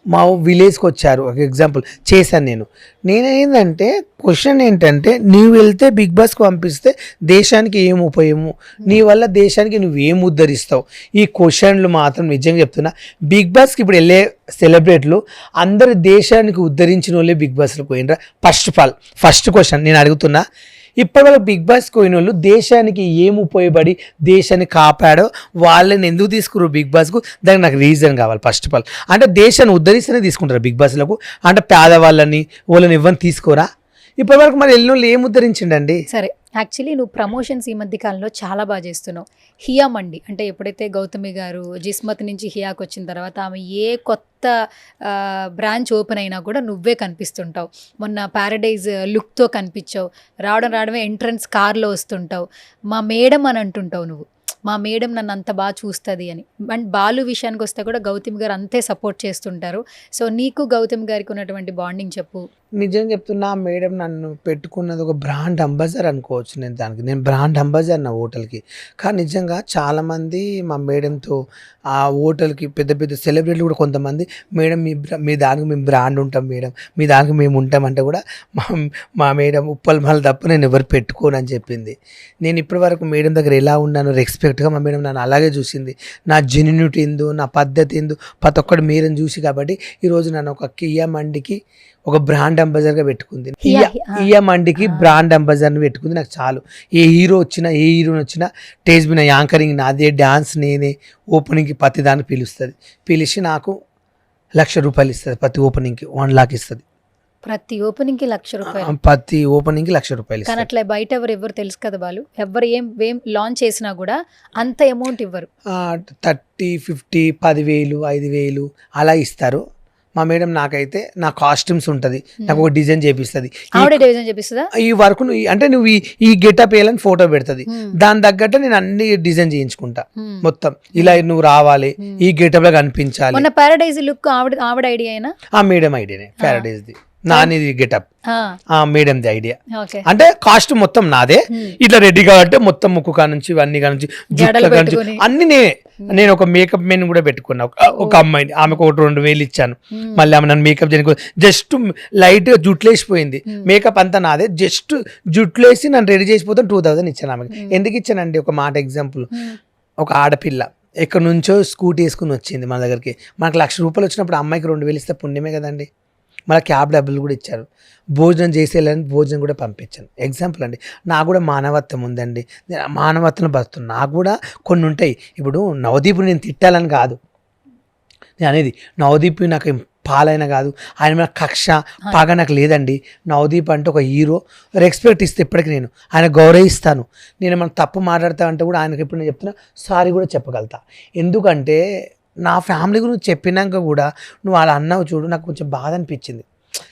మా విలేజ్కి వచ్చారు. ఒక ఎగ్జాంపుల్ చేశాను నేనేంటంటే క్వశ్చన్ ఏంటంటే, నీవు వెళ్తే బిగ్ బాస్కి పంపిస్తే దేశానికి ఏం ఉపయోగము, నీ వల్ల దేశానికి నువ్వేం ఉద్ధరిస్తావు? ఈ క్వశ్చన్లు మాత్రం నిజంగా చెప్తున్నా, బిగ్ బాస్కి ఇప్పుడు వెళ్ళే సెలబ్రిటీలు అందరు దేశానికి ఉద్ధరించిన వాళ్ళే బిగ్ బాస్లో పోయినరా. ఫస్ట్ క్వశ్చన్ నేను అడుగుతున్నా, ఇప్పటి వరకు బిగ్ బాస్ పోయిన వాళ్ళు దేశానికి ఏం ఉపయోగపడి దేశాన్ని కాపాడో వాళ్ళని ఎందుకు తీసుకున్నారు బిగ్ బాస్కు? దానికి నాకు రీజన్ కావాలి. ఫస్ట్ ఆఫ్ ఆల్ అంటే దేశాన్ని ఉద్ధరిస్తేనే తీసుకుంటారు బిగ్ బాస్లకు, అంటే పేదవాళ్ళని వాళ్ళని ఇవ్వని తీసుకోరా? ఇప్పటి వరకు మరి వెళ్ళిన వాళ్ళు ఏం ఉద్ధరించిండండి? సరే, యాక్చువల్లీ నువ్వు ప్రమోషన్స్ ఈ మధ్య కాలంలో చాలా బాగా చేస్తున్నావు. హియా మండి అంటే ఎప్పుడైతే గౌతమి గారు జిస్మత్ నుంచి హియాకి వచ్చిన తర్వాత ఆమె ఏ కొత్త బ్రాంచ్ ఓపెన్ అయినా కూడా నువ్వే కనిపిస్తుంటావు. మొన్న ప్యారడైజ్ లుక్తో కనిపించావు, రావడమే ఎంట్రన్స్ కార్లో వస్తుంటావు, మా మేడం అని అంటుంటావు నువ్వు. మా మేడం నన్ను అంత బాగా చూస్తుంది అని. అండ్ బాలు విషయానికి వస్తే కూడా గౌతమ్ గారు అంతే సపోర్ట్ చేస్తుంటారు. సో నీకు గౌతమ్ గారికి ఉన్నటువంటి బాండింగ్ చెప్పు. నిజం చెప్తున్నా, మేడం నన్ను పెట్టుకున్నది ఒక బ్రాండ్ అంబాసిడర్ అనుకోవచ్చు. నేను బ్రాండ్ అంబాసిడర్ నా హోటల్కి. కానీ నిజంగా చాలామంది మా మేడంతో ఆ హోటల్కి పెద్ద పెద్ద సెలబ్రిటీలు కూడా కొంతమంది, మేడం మీ దానికి మేము బ్రాండ్ ఉంటాం మేడం, మీ దానికి మేము ఉంటామంటే కూడా మా మేడం ఉప్పల్ మళ్ళీ తప్ప నేను ఎవరు పెట్టుకోను అని చెప్పింది. నేను ఇప్పటి వరకు మేడం దగ్గర ఎలా ఉన్నాను రెస్పెక్ట్గా, మా మేడం నన్ను అలాగే చూసింది. నా జెన్యూనిటీ ఏందో, నా పద్ధతి ఏందో ప్రతి ఒక్కటి మేడం చూసి కాబట్టి ఈరోజు నన్ను ఒక కియా మండికి ఒక బ్రాండ్ అంబాసిడర్గా పెట్టుకుంది. కియా మండికి బ్రాండ్ అంబాసిడర్ని పెట్టుకుంది. నాకు చాలు. ఏ హీరో వచ్చినా ఏ హీరోని వచ్చినా స్టేజ్ మీద యాంకరింగ్ నాదే, డ్యాన్స్ నేనే, ఓపెనింగ్కి ప్రతి దాన్ని పిలుస్తుంది. పిలిచి నాకు ₹1,00,000 ఇస్తుంది. ప్రతి ఓపెనింగ్కి 1 lakh ఇస్తుంది. ప్రతి ఓపెనింగ్కి ₹1,00,000. ప్రతి ఓపెనింగ్కి ₹1,00,000. కానీ అట్లా బయట ఎవరు తెలుసు కదా బాలు, ఎవరు ఏం లాంచ్ చేసినా కూడా అంత అమౌంట్ ఇవ్వరు. 30, 50, 10,000, 5,000 అలా ఇస్తారు. మా మేడం నాకైతే నా కాస్ట్యూమ్స్ ఉంటుంది, నాకు ఒక డిజైన్ చేపిస్తుంది. ఈ వర్క్ అంటే నువ్వు ఈ గెటప్ వేయాలని ఫోటో పెడుతుంది, దాని తగ్గట్టు నేను అన్ని డిజైన్ చేయించుకుంటా. మొత్తం ఇలా నువ్వు రావాలి, ఈ గెటప్ లో కనిపించాలి. పారడైజ్ లుక్ ఆవిడ ఐడియా? ఆ మేడం ఐడియానే పారడైజ్ది. నానిది గెటప్ మేడంది ఐడియా. అంటే కాస్ట్ మొత్తం నాదే. ఇట్లా రెడీ కాబట్టి మొత్తం ముక్కు కానుంచి అన్ని కానుంచి జుట్ల కానుంచి అన్ని నేను ఒక మేకప్ మెన్ కూడా పెట్టుకున్నా. ఒక అమ్మాయిని, ఆమెకు 2,000 ఇచ్చాను. మళ్ళీ ఆమె నన్ను మేకప్ చేయడానికి జస్ట్ లైట్ గా జుట్లు వేసిపోయింది. మేకప్ అంతా నాదే, జస్ట్ జుట్లు వేసి నన్ను రెడీ చేసిపోతే 2,000 ఇచ్చాను ఆమెకి. ఎందుకు ఇచ్చానండి? ఒక మాట ఎగ్జాంపుల్, ఒక ఆడపిల్ల ఎక్కడి నుంచో స్కూటీ వేసుకుని వచ్చింది మన దగ్గరికి. మనకు ₹1,00,000 వచ్చినప్పుడు అమ్మాయికి 2,000 ఇస్తే పుణ్యమే కదండి. మళ్ళీ క్యాబ్ డబ్బులు కూడా ఇచ్చారు. భోజనం చేసేయాలని భోజనం కూడా పంపించాను. ఎగ్జాంపుల్ అండి. నాకు కూడా మానవత్వం ఉందండి, నేను మానవత్వం బతున్నాను. నాకు కూడా కొన్ని ఉంటాయి. ఇప్పుడు నవదీప్ నేను తిట్టాలని కాదు నేను అనేది, నవదీప్ నాకు పాలైన కాదు, ఆయన మీద కక్ష పగ నాకు లేదండి. నవదీప్ అంటే ఒక హీరో, రెస్పెక్ట్ ఇస్తే ఇప్పటికీ నేను ఆయన గౌరవిస్తాను. నేను ఏమైనా తప్పు మాట్లాడతా అంటే కూడా ఆయనకి ఇప్పుడు నేను చెప్తున్నా సారీ కూడా చెప్పగలుగుతా. ఎందుకంటే నా ఫ్యామిలీ గురించి చెప్పినాక కూడా నువ్వు అలా అన్నావు చూడు, నాకు కొంచెం బాధ అనిపించింది.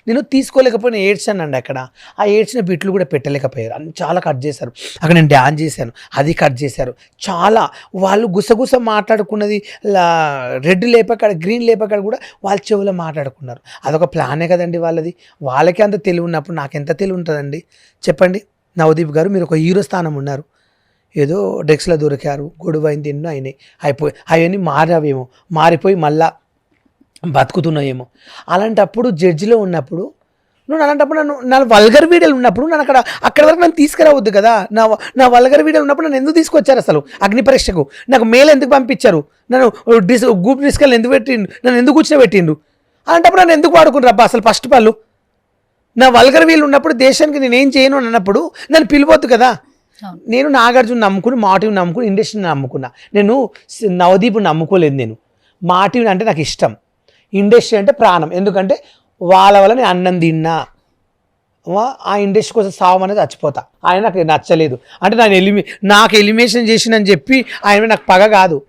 నేను తీసుకోలేకపోయినా ఏడ్చానండి. అక్కడ ఆ ఏడ్చిన బిట్లు కూడా పెట్టలేకపోయారు, అన్ని చాలా కట్ చేశారు. అక్కడ నేను డ్యాన్స్ చేశాను, అది కట్ చేశారు. చాలా వాళ్ళు గుసగుస మాట్లాడుకున్నది, రెడ్ లేపకాడ గ్రీన్ లేపకాడ కూడా వాళ్ళ చెవులో మాట్లాడుకున్నారు. అదొక ప్లానే కదండి వాళ్ళది. వాళ్ళకి అంత తెలివి ఉన్నప్పుడు నాకెంత తెలివి ఉంటుందండి చెప్పండి. నవదీప్ గారు మీరు ఒక హీరో స్థానం ఉన్నారు, ఏదో డ్రగ్స్లో దొరికారు, గొడవ అయింది, ఎన్నో అయినాయి, అవన్నీ మారిపోయి మళ్ళా బతుకుతున్నాయేమో. అలాంటప్పుడు జడ్జిలో ఉన్నప్పుడు అలాంటప్పుడు నా వల్గర్ వీడియోలు ఉన్నప్పుడు నన్ను అక్కడ వరకు నన్ను తీసుకురావద్దు కదా. నా వల్గర్ వీడియోలు ఉన్నప్పుడు నన్ను ఎందుకు తీసుకొచ్చారు? అసలు అగ్ని పరీక్షకు నాకు మెయిల్ ఎందుకు పంపించారు? నన్ను గ్రూప్ డిస్కల్ ఎందుకు పెట్టిండు? నన్ను ఎందుకు కూర్చోబెట్టిండు? అలాంటప్పుడు నన్ను ఎందుకు వాడుకున్నారు అబ్బా? అసలు ఫస్ట్ వాళ్ళు నా వల్గర్ వీళ్ళు ఉన్నప్పుడు దేశానికి నేనేం చేయను అన్నప్పుడు నన్ను పిలవద్దు కదా. అవును. నేను నాగార్జున నమ్ముకుని మాటివి నమ్ముకుని ఇండస్ట్రీని నమ్ముకున్నా. నేను నవదీప్ నమ్ముకోలేదు. నేను మాటివి అంటే నాకు ఇష్టం, ఇండస్ట్రీ అంటే ప్రాణం. ఎందుకంటే వాళ్ళ వల్ల నేను అన్నం తిన్నా, ఆ ఇండస్ట్రీ కోసం సావమనేది చచ్చిపోతా. ఆయన నాకు నచ్చలేదు అంటే నాకు ఎలిమినేషన్ చేసినని చెప్పి ఆయన నాకు పగ కాదు,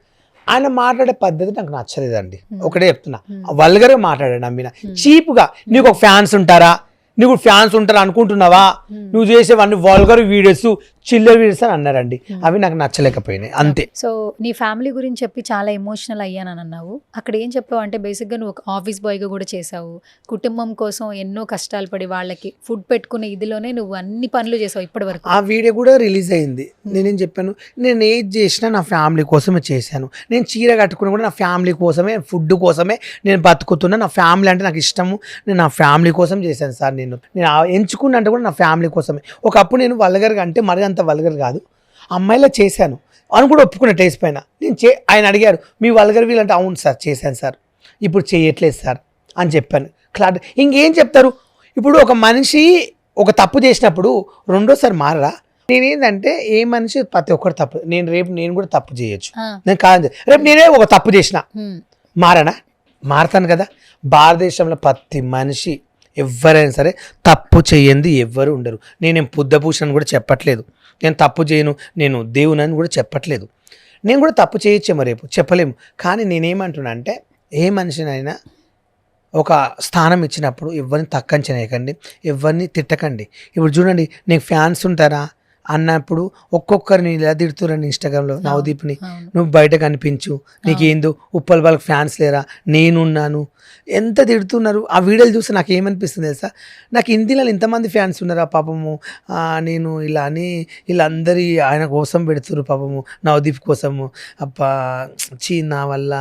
ఆయన మాట్లాడే పద్ధతి నాకు నచ్చలేదండి. ఒకటే చెప్తున్నా, వల్గర్గా మాట్లాడాడు. నమ్మిన చీప్గా. నీకు ఒక ఫ్యాన్స్ ఉంటారా, నీకు ఫ్యాన్స్ ఉంటారా అనుకుంటున్నావా, నువ్వు చేసేవన్నీ వల్గర్ వీడియోస్, చిల్లర్ వీడియోస్ అని అన్నారండి. అవి నాకు నచ్చలేకపోయినాయి అంతే. సో నీ ఫ్యామిలీ గురించి చెప్పి చాలా ఎమోషనల్ అయ్యానని అన్నావు. అక్కడ ఏం చెప్పావు అంటే బేసిక్గా నువ్వు ఒక ఆఫీస్ బాయ్గా కూడా చేసావు, కుటుంబం కోసం ఎన్నో కష్టాలు పడి వాళ్ళకి ఫుడ్ పెట్టుకునే ఇదిలోనే నువ్వు అన్ని పనులు చేసావు ఇప్పటి వరకు. ఆ వీడియో కూడా రిలీజ్ అయింది. నేనేం చెప్పాను, నేను ఏది చేసినా నా ఫ్యామిలీ కోసమే చేశాను. నేను చీర కట్టుకుని కూడా నా ఫ్యామిలీ కోసమే, ఫుడ్ కోసమే నేను బతుకుతున్నా. నా ఫ్యామిలీ అంటే నాకు ఇష్టము, నేను నా ఫ్యామిలీ కోసం చేశాను సార్. నేను ఎంచుకున్నా అంటే కూడా నా ఫ్యామిలీ కోసమే. ఒకప్పుడు నేను వల్గర్గా అంటే మరి అంత వల్గర్ కాదు, అమ్మాయిలా చేశాను అని కూడా ఒప్పుకున్న టేస్ట్ పైన. ఆయన అడిగారు మీ వల్గర్ వీళ్ళంటే, అవును సార్ చేశాను సార్, ఇప్పుడు చేయట్లేదు సార్ అని చెప్పాను. క్లారిటీ. ఇంకేం చెప్తారు? ఇప్పుడు ఒక మనిషి ఒక తప్పు చేసినప్పుడు రెండోసారి మారరా? నేనేంటంటే ఏ మనిషి ప్రతి ఒక్కరు తప్పు, రేపు నేను కూడా తప్పు చేయొచ్చు, నేను కాదు. రేపు నేనే ఒక తప్పు చేసిన మారనా? మారతాను కదా. భారతదేశంలో ప్రతి మనిషి ఎవరైనా సరే తప్పు చేయండి ఎవ్వరు ఉండరు. నేనేం బుద్ధభూషణ్ కూడా చెప్పట్లేదు, నేను తప్పు చేయను, నేను దేవుని అని కూడా చెప్పట్లేదు. నేను కూడా తప్పు చేయొచ్చేమో, రేపు చెప్పలేము. కానీ నేనేమంటున్నా అంటే ఏ మనిషినైనా ఒక స్థానం ఇచ్చినప్పుడు ఎవరిని తక్కంచనేయకండి, ఎవరిని తిట్టకండి. ఇప్పుడు చూడండి, నీకు ఫ్యాన్స్ ఉంటారా అన్నప్పుడు ఒక్కొక్కరిని ఇలా తిడుతురండి ఇన్స్టాగ్రామ్లో. నవదీప్ని నువ్వు బయట కనిపించు, నీకేందో ఉప్పల్ వాళ్ళకి ఫ్యాన్స్ లేరా, నేనున్నాను, ఎంత తిడుతున్నారు. ఆ వీడియోలు చూస్తే నాకు ఏమనిపిస్తుంది తెలుసా, నాకు హిందీలో ఇంతమంది ఫ్యాన్స్ ఉన్నారా పాపము, నేను ఇలా అని వీళ్ళందరి ఆయన కోసం పెడుతున్నారు పాపము, నవదీప్ కోసము. అబ్బా నా వల్ల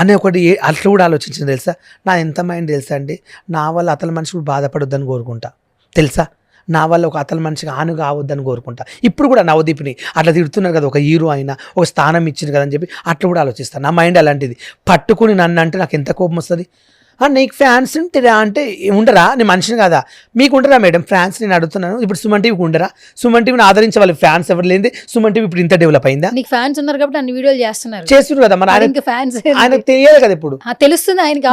అనే ఒకటి అట్లా కూడా ఆలోచించింది తెలుసా. నా ఎంత మైండ్ తెలుసా అండి, నా వల్ల అతని మనిషి కూడా బాధపడొద్దని కోరుకుంటా తెలుసా. నా వల్ల ఒక అతని మనిషికి హాని కావద్దని కోరుకుంటా. ఇప్పుడు కూడా నవదీప్ని అట్లా తిడుతున్నారు కదా, ఒక హీరో అయినా ఒక స్థానం ఇచ్చింది కదా అని చెప్పి అట్లా కూడా ఆలోచిస్తాను. నా మైండ్ అలాంటిది. పట్టుకుని నన్ను అంటే నాకు ఎంత కోపం వస్తుంది. నీకు ఫ్యాన్స్ ఉంటేరా అంటే ఉండరా, నేను మనిషిని కదా. మీకు ఉండరా మేడం ఫ్యాన్స్? నేను అడుగుతున్నాను. ఇప్పుడు సుమన్ టీవీకి ఉండరా? సుమన్ టీవీని ఆదరించే వాళ్ళకి ఫ్యాన్స్ ఎవరు లేదే సుమన్ టీవీ ఇప్పుడు ఇంత డెవలప్ అయిందా? నీకు ఫ్యాన్స్ ఉన్నారు కాబట్టి అన్ని వీడియోలు చేస్తున్నారు కదా. మరి ఆయనకు తెలియదు కదా, ఇప్పుడు తెలుస్తుంది ఆయనకి.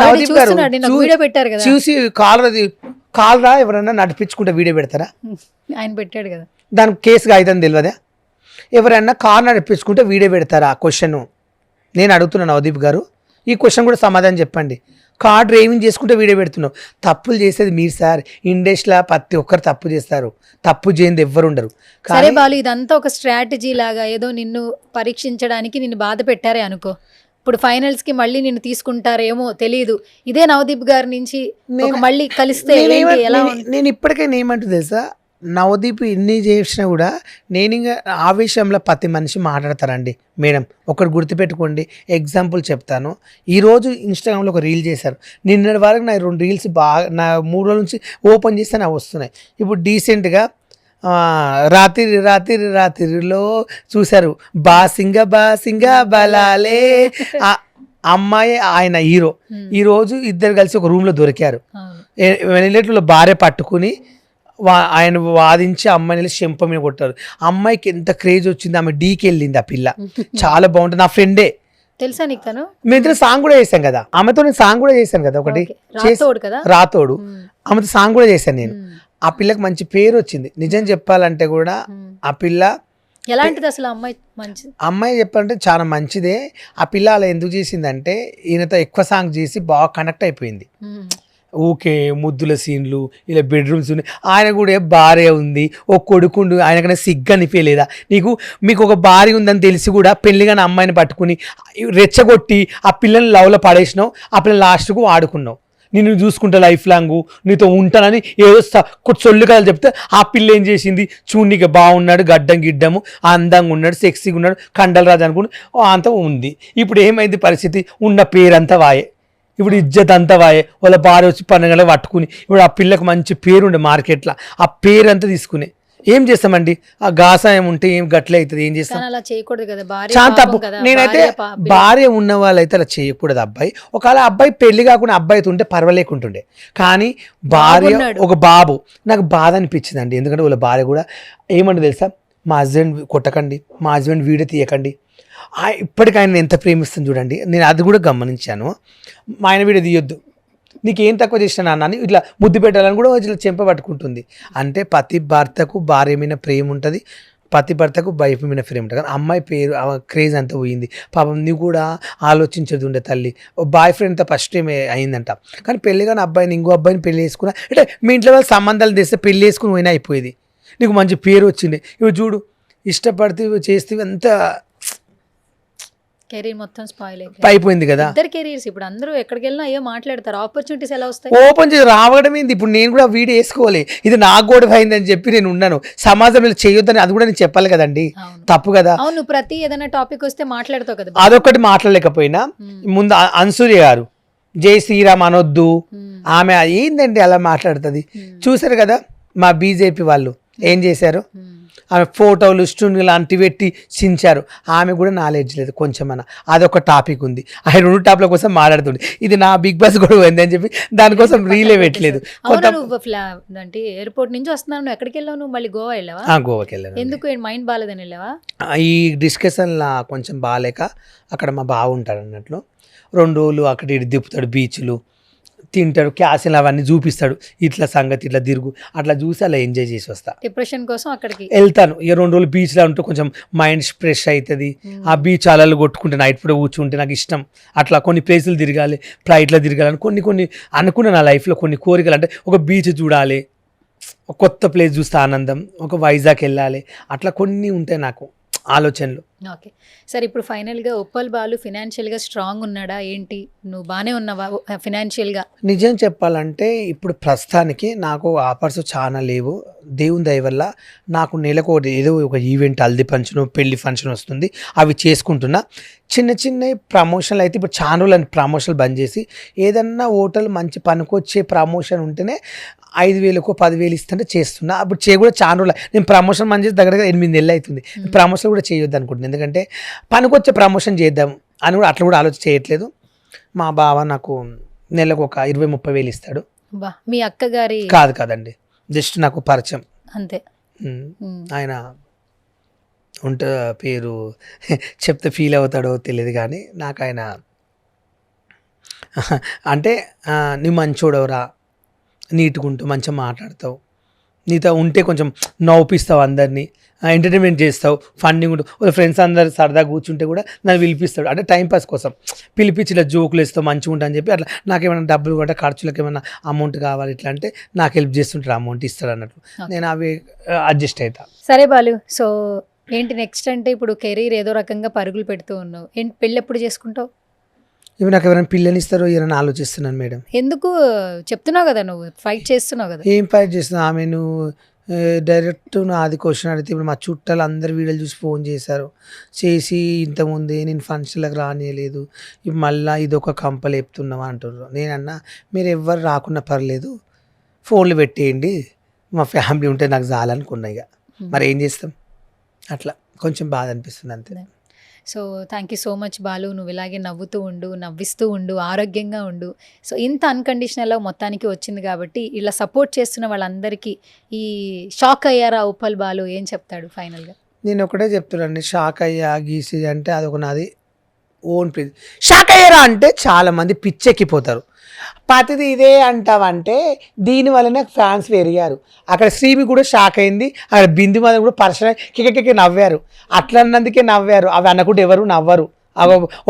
వీడియో పెట్టారు కదా, చూసి కాలరా ఎవరైనా నడిపించుకుంటే వీడియో పెడతారా? ఆయన పెట్టాడు కదా, దానికి కేసుగా అయితేని తెలియదా? ఎవరైనా కార్ నడిపించుకుంటే వీడియో పెడతారా? క్వశ్చన్ నేను అడుగుతున్నాను నవదీప్ గారు, ఈ క్వశ్చన్ కూడా సమాధానం చెప్పండి. కార్ డ్రైవింగ్ చేసుకుంటే వీడియో పెడుతున్నావు. తప్పులు చేసేది మీరు సార్. ఇండస్ట్రీలో ప్రతి ఒక్కరు తప్పు చేస్తారు, తప్పు చేయని ఎవ్వరు ఉండరు. సరే బాలు, ఇదంతా ఒక స్ట్రాటజీ లాగా ఏదో నిన్ను పరీక్షించడానికి నిన్ను బాధ పెట్టారే అనుకో. ఇప్పుడు ఫైనల్స్ కి మళ్ళీ నిన్ను తీసుకుంటారేమో తెలియదు. ఇదే నవదీప్ గారి నుంచి మళ్ళీ కలిస్తే నేను ఇప్పటికైనా ఏమంటుంది తెలుసా, నవదీప్ ఎన్ని చేసినా కూడా నేను ఇంకా ఆవేశంలో ప్రతి మనిషి మాట్లాడతారండి మేడం. ఒకటి గుర్తుపెట్టుకోండి, ఎగ్జాంపుల్ చెప్తాను. ఈరోజు ఇన్స్టాగ్రామ్లో ఒక రీల్ చేశారు, నిన్నటి వరకు నా 2 రీల్స్ బాగా, నా 3 రోజుల నుంచి ఓపెన్ చేస్తే నాకు వస్తున్నాయి. ఇప్పుడు డీసెంట్గా రాత్రిలో చూశారు, బాసింగా బలాలే అమ్మాయి ఆయన హీరో. ఈరోజు ఇద్దరు కలిసి ఒక రూమ్లో దొరికారు. వెనిలేట్లో భార్య పట్టుకుని ఆయన వాదించి అమ్మాయిని చెంప మీద కొట్టారు. అమ్మాయికి ఎంత క్రేజ్ వచ్చింది, ఆమె డీకి వెళ్ళింది. ఆ పిల్ల చాలా బాగుంటుంది. నా ఫ్రెండే తెలుసా నీకు తను? మేమిద్దరు సాంగ్ కూడా చేశాం కదా, ఆమెతో నేను సాంగ్ కూడా చేశాను కదా, ఒకటి రాతోడు. ఆమెతో సాంగ్ కూడా చేశాను నేను. ఆ పిల్లకి మంచి పేరు వచ్చింది. నిజం చెప్పాలంటే కూడా ఆ పిల్ల ఎలాంటిది అసలు అమ్మాయి? మంచిది అమ్మాయి చెప్పాలంటే చాలా మంచిదే. ఆ పిల్ల అలా ఎందుకు చేసిందంటే ఈయనతో ఎక్కువ సాంగ్ చేసి బాగా కనెక్ట్ అయిపోయింది. ఊకే ముద్దుల సీన్లు, ఇలా బెడ్రూమ్స్ ఉన్నాయి. ఆయన కూడా భార్య ఉంది, ఒక కొడుకుండు, ఆయనకన్నా సిగ్గు అనిపించలేదా మీకు ఒక భార్య ఉందని తెలిసి కూడా పెళ్లిగానే అమ్మాయిని పట్టుకుని రెచ్చగొట్టి ఆ పిల్లని లవ్లో పడేసినావు. ఆ పిల్లని లాస్ట్కు వాడుకున్నావు. నిన్ను చూసుకుంటా లైఫ్ లాంగ్ నీతో ఉంటానని ఏదో సొల్లు కథలు చెప్తే ఆ పిల్ల ఏం చేసింది, చూడనీకి బాగున్నాడు, గడ్డం గిడ్డము, అందంగా ఉన్నాడు, సెక్సీగా ఉన్నాడు, కండలరాజు అనుకుని అంతా ఉంది. ఇప్పుడు ఏమైంది పరిస్థితి? ఉన్న పేరంతా వాయే, ఇప్పుడు ఇజ్జత్ అంతా వాయే. వాళ్ళ భార్య వచ్చి పండుగలో పట్టుకుని ఇప్పుడు ఆ పిల్లకు మంచి పేరుండే మార్కెట్లో, ఆ పేరంతా తీసుకుని ఏం చేస్తామండి? ఆ గాసాయం ఉంటే ఏం గట్లే అవుతుంది, ఏం చేస్తాం? చాలా తప్పు. నేనైతే భార్య ఉన్న వాళ్ళైతే అలా చేయకూడదు. అబ్బాయి ఒకవేళ అబ్బాయి పెళ్లి కాకుండా అబ్బాయితో ఉంటే పర్వాలేకుంటుండే, కానీ భార్య ఒక బాబు నాకు బాధ అనిపించిందండి. ఎందుకంటే వాళ్ళ భార్య కూడా ఏమంటే తెలుసా, మా హస్బెండ్ కొట్టకండి, మా హస్బెండ్ వీడియో తీయకండి. ఇప్పటికి ఆయన ఎంత ప్రేమిస్తుంది చూడండి. నేను అది కూడా గమనించాను. మా ఆయన వీడియో తీయొద్దు, నీకేం తక్కువ చేసిన అన్న అని ఇట్లా ముద్దు పెట్టాలని కూడా ఇట్లా చెంప పట్టుకుంటుంది. అంటే ప్రతి భర్తకు భార్య మీద ప్రేమ ఉంటుంది, ప్రతి భర్తకు వైఫ్ మీద ప్రేమ ఉంటుంది. కానీ అమ్మాయి పేరు క్రేజ్ అంతా పోయింది. పాపం నువ్వు కూడా ఆలోచించదు ఉండే తల్లి. బాయ్ ఫ్రెండ్తో ఫస్ట్ టైం అయిందంట, కానీ పెళ్ళి కానీ అబ్బాయిని ఇంకో అబ్బాయిని పెళ్లి చేసుకున్నా అంటే మీ ఇంట్లో వాళ్ళు సంబంధాలు తెస్తే పెళ్లి చేసుకుని పోయినా అయిపోయేది. నీకు మంచి పేరు వచ్చింది. ఇవి చూడు, ఇష్టపడితే చేస్తే అంత కెరీర్ మొత్తం స్పాయిల్ అయిపోయింది కదా. ఇద్దరు కెరీర్స్ ఇప్పుడు అందరూ ఎక్కడికి వెళ్ళినా అయ్యో మాట్లాడతారు, ఆపర్చునిటీస్ ఎలా వస్తాయి? ఓపెన్ చేసి రావడం ఏంది. ఇప్పుడు నేను కూడా వీడియో వేసుకోవాలి, ఇది నాకు గొడవ అయిందని చెప్పి నేను ఉన్నాను. సమాజంలో చేయొద్దని అది కూడా నేను చెప్పాలి కదండి, తప్పు కదా. అవును, ప్రతి ఏదైనా టాపిక్ వస్తే మాట్లాడతావు కదా. అదొకటి మాట్లాడలేకపోయినా ముందు అన్సూర్య గారు జై శ్రీరామ్ అనొద్దు, ఆమె ఏందండి అలా మాట్లాడుతుంది. చూసారు కదా మా బీజేపీ వాళ్ళు ఏం చేశారు, ఆమె ఫోటోలు స్టూడియో లాంటివి పెట్టి చించారు. ఆమె కూడా నాలెడ్జ్ లేదు కొంచెమన్నా. అదొక టాపిక్ ఉంది, ఆ 2 టాపిక్ల కోసం మాట్లాడుతుంది. ఇది నా బిగ్ బాస్ కూడా పోయింది అని చెప్పి దానికోసం రీలే పెట్టలేదు. అంటే ఎయిర్పోర్ట్ నుంచి వస్తున్నావు, నువ్వు ఎక్కడికి వెళ్ళావు? నువ్వు మళ్ళీ గోవా వెళ్ళావా? గోవాకి వెళ్ళాను. ఎందుకు, మైండ్ బాగాలేదని వెళ్ళావా? ఈ డిస్కషన్లా కొంచెం బాగాలేక అక్కడ మా బావ ఉంటాడు అన్నట్లు 2 రోజులు అక్కడ ఇటు దిప్పుతాడు, బీచ్లు తింటాడు, క్యాసిల్ అవన్నీ చూపిస్తాడు. ఇట్లా సంగతి ఇట్లా తిరుగు అట్లా చూసి అలా ఎంజాయ్ చేసి వస్తా. డిప్రెషన్ కోసం అక్కడికి వెళ్తాను. ఇక 2 రోజులు బీచ్లో ఉంటే కొంచెం మైండ్ ఫ్రెష్ అవుతుంది. ఆ బీచ్ అలలు కొట్టుకుంటే నైట్ పూట కూర్చుంటే నాకు ఇష్టం. అట్లా కొన్ని ప్లేసులు తిరగాలి, ఫ్లైట్లో తిరగాలని కొన్ని అనుకున్న నా లైఫ్లో కొన్ని కోరికలు. అంటే ఒక బీచ్ చూడాలి, ఒక కొత్త ప్లేస్ చూస్తే ఆనందం, ఒక వైజాగ్ వెళ్ళాలి, అట్లా కొన్ని ఉంటాయి నాకు ఆలోచనలు. ఓకే, సరే ఇప్పుడు ఫైనల్గా ఉప్పల్ బాలు ఫినాన్షియల్గా స్ట్రాంగ్ ఉన్నాడా ఏంటి? నువ్వు బాగానే ఉన్నావా ఫినాన్షియల్గా? నిజం చెప్పాలంటే ఇప్పుడు ప్రస్తుతానికి నాకు ఆఫర్స్ చాలా లేవు. దేవుని దయ వల్ల నాకు నెలకు ఏదో ఒక ఈవెంట్, హల్దీ ఫంక్షన్, పెళ్లి ఫంక్షన్ వస్తుంది, అవి చేసుకుంటున్నా. చిన్న ప్రమోషన్లు అయితే ఇప్పుడు చాలా రోజులు ప్రమోషన్లు బంద్ చేసి ఏదన్నా హోటల్ మంచి పనికొచ్చే ప్రమోషన్ ఉంటేనే 5,000కో 10,000 ఇస్తుంటే చేస్తున్నా. అప్పుడు కూడా చాలా రోజులు నేను ప్రమోషన్ బంద్ చేసి దగ్గర 8 నెలలు అవుతుంది. ప్రమోషన్ కూడా చేయొద్దు అనుకుంటున్నాను, ఎందుకంటే పనికొచ్చే ప్రమోషన్ చేద్దాం అని కూడా అట్లా కూడా ఆలోచన చేయట్లేదు. మా బావ నాకు నెలకు ఒక 20,000-30,000 ఇస్తాడు. మీ అక్క గారి కాదండి, జస్ట్ నాకు పరిచయం అంతే. ఆయన పేరు చెప్తే ఫీల్ అవుతాడో తెలియదు, కానీ నాకు ఆయన అంటే నువ్వు మంచోడవరా, నీట్గా ఉంటావు, మంచిగా మాట్లాడతావు, నీతో ఉంటే కొంచెం నవ్వుపిస్తావు, అందరినీ ఎంటర్టైన్మెంట్ చేస్తావు, ఫండింగ్ ఉంటావు. వాళ్ళ ఫ్రెండ్స్ అందరు సరదాగా కూర్చుంటే కూడా నన్ను పిలిపిస్తాడు. అంటే టైంపాస్ కోసం పిలిపించి ఇలా జోకులు వేస్తావు, మంచిగా ఉంటా అని చెప్పి అట్లా నాకేమైనా డబ్బులు కూడా ఖర్చులకు ఏమైనా అమౌంట్ కావాలి ఇట్లా అంటే నాకు హెల్ప్ చేస్తుంటారు, అమౌంట్ ఇస్తాడు అన్నట్లు. నేను అవి అడ్జస్ట్ అవుతా. సరే బాలు, సో ఏంటి నెక్స్ట్? అంటే ఇప్పుడు కెరీర్ ఏదో రకంగా పరుగులు పెడుతూ ఉన్నావు, ఏంటి పెళ్ళి ఎప్పుడు చేసుకుంటావు? ఇవి నాకు ఎవరైనా పిల్లని ఇస్తారో ఏమైనా ఆలోచిస్తున్నాను మేడం. ఎందుకు చెప్తున్నావు కదా, నువ్వు ఫైట్ చేస్తున్నావు కదా. ఏం ఫైట్ చేస్తున్నావు? ఆమె నువ్వు డైరెక్ట్ అది క్వశ్చన్ అడిగితే ఇప్పుడు మా చుట్టాలు అందరు వీడియోలు చూసి ఫోన్ చేసి ఇంతకుముందే నేను ఫంక్షన్లకు రానియలేదు, ఇప్పుడు మళ్ళీ ఇదొక కంపలు చెప్తున్నావా అంటున్నారు. నేనన్నా మీరు ఎవ్వరు రాకున్నా పర్లేదు, ఫోన్లు పెట్టేయండి, మా ఫ్యామిలీ ఉంటే నాకు చాలనుకున్నా. ఇక మరి ఏం చేస్తాం, అట్లా కొంచెం బాధ అనిపిస్తుంది అంతే. So thank you so much Balu, నువ్వు ఇలాగే నవ్వుతూ ఉండు, నవ్విస్తూ ఉండు, ఆరోగ్యంగా ఉండు. సో ఇంత అన్కండిషనల్గా మొత్తానికి వచ్చింది కాబట్టి ఇలా సపోర్ట్ చేస్తున్న వాళ్ళందరికీ ఈ షాక్ అయ్యారా ఉప్పల్ బాలు ఏం చెప్తాడు ఫైనల్గా? నేను ఒకటే చెప్తున్నాను, షాక్ అయ్యా గీసి అంటే అదొక నాది ఓన్ ప్లీజ్. షాక్ అయ్యారా అంటే చాలామంది పిచ్చెక్కిపోతారు. ప్రతిది ఇదే అంటావంటే దీనివల్లనే ఫ్యాన్స్ పెరిగారు. అక్కడ శ్రీమి కూడా షాక్ అయింది, అక్కడ బిందు మీద కూడా పర్సనల్ కికెక్కి నవ్వారు. అట్లా అన్నందుకే నవ్వారు, అవి అనకుండా ఎవరు నవ్వరు.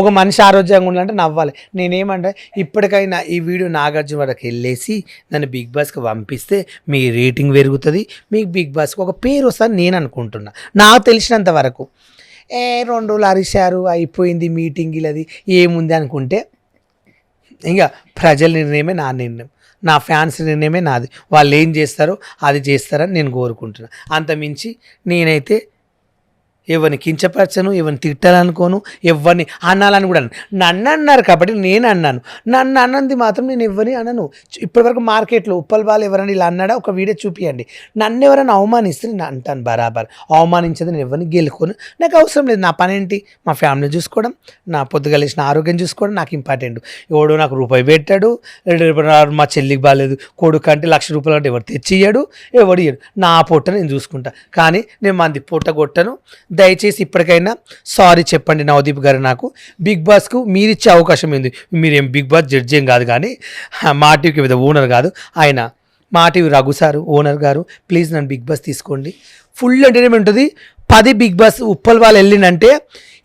ఒక మనిషి ఆరోగ్యంగా ఉండాలంటే నవ్వాలి. నేనేమంటే ఇప్పటికైనా ఈ వీడియో నాగార్జున వరకు వెళ్ళేసి నన్ను బిగ్ బాస్కి పంపిస్తే మీ రేటింగ్ పెరుగుతుంది, మీకు బిగ్ బాస్కి ఒక పేరు వస్తుంది నేను అనుకుంటున్నా. నాకు తెలిసినంత వరకు 2 రోజులు అరిశారు, అయిపోయింది మీటింగ్, అది ఏముంది అనుకుంటే ఇంకా ప్రజల నిర్ణయమే నా నిర్ణయం, నా ఫ్యాన్స్ నిర్ణయమే నాది. వాళ్ళు ఏం చేస్తారో అది చేస్తారని నేను కోరుకుంటున్నాను. అంతమించి నేనైతే ఎవరిని కించపరచను, ఎవరిని తిట్టాలనుకోను, ఎవరిని అనాలని కూడా అనను. నన్ను అన్నారు కాబట్టి నేను అన్నాను. నన్ను అన్నది మాత్రం నేను ఎవరిని అనను. ఇప్పటివరకు మార్కెట్లో ఉప్పల్ బాలు ఎవరైనా ఇలా అన్నాడా ఒక వీడియో చూపియండి. నన్ను ఎవరైనా అవమానిస్తే నేను అంటాను బరాబర్. అవమానించేది నేను ఎవరిని గెలుకోను. నాకు అవసరం లేదు. నా పని ఏంటి? మా ఫ్యామిలీ చూసుకోవడం, నా పొద్దుగలేసిన ఆరోగ్యం చూసుకోవడం నాకు ఇంపార్టెంట్. ఎవడో నాకు రూపాయి పెట్టాడు, మా చెల్లికి బాగాలేదు, కొడుకు అంటే ₹1,00,000 అంటే ఎవరు తెచ్చియ్యాడు, ఎవడు ఇయ్యాడు. నా పొట్ట నేను చూసుకుంటా. కానీ నేను మంది పొట్ట కొట్టను. దయచేసి ఇప్పటికైనా సారీ చెప్పండి నవదీప్ గారు. నాకు బిగ్ బాస్కు మీరు ఇచ్చే అవకాశం ఏంది? మీరేం బిగ్ బాస్ జడ్జి ఏం కాదు, కానీ మా టీవీకి మీద ఓనర్ కాదు ఆయన. మా టీవీ రఘు సారు ఓనర్ గారు, ప్లీజ్ నన్ను బిగ్ బాస్ తీసుకోండి. ఫుల్ ఎంటర్టైన్మెంట్ ఉంటుంది. 10 బిగ్ బాస్ ఉప్పల్ వాళ్ళు వెళ్ళినంటే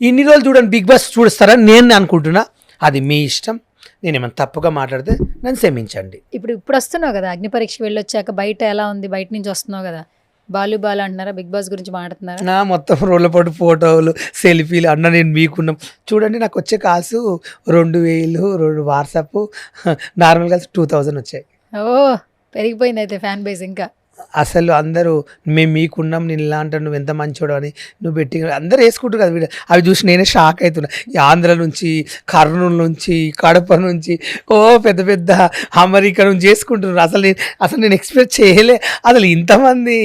ఇన్ని రోజులు చూడండి బిగ్ బాస్ చూస్తారని నేను అనుకుంటున్నా. అది మీ ఇష్టం. నేను ఏమైనా తప్పుగా మాట్లాడితే నన్ను క్షమించండి. ఇప్పుడు వస్తున్నావు కదా అగ్ని పరీక్ష వెళ్ళొచ్చాక, బయట ఎలా ఉంది, బయట నుంచి వస్తున్నావు కదా, బాలు అంటున్నారా, బిగ్ బాస్ గురించి మాట్లాడుతున్నారా? నా మొత్తం రోళ్ళపాటు ఫోటోలు, సెల్ఫీలు అన్న నేను మీకున్నాం చూడండి. నాకు వచ్చే కాల్స్ 2,000, 2 వాట్సాప్, నార్మల్ కాల్స్ 2,000 వచ్చాయి. ఓ పెరిగిపోయింది అయితే ఫ్యాన్ బేస్. ఇంకా అసలు అందరూ మేము మీకున్నాం, నేను ఇలా అంటాను, నువ్వు ఎంత మంచోడు అని నువ్వు పెట్టి అందరూ వేసుకుంటారు కదా వీడియో. అవి చూసి నేనే షాక్ అవుతున్నా. ఈ ఆంధ్ర నుంచి, కర్నూలు నుంచి, కడప నుంచి, పెద్ద పెద్ద అమెరికా నుంచి చేసుకుంటున్నారు. అసలు నేను ఎక్స్పెక్ట్ చేయలే. అసలు ఇంతమంది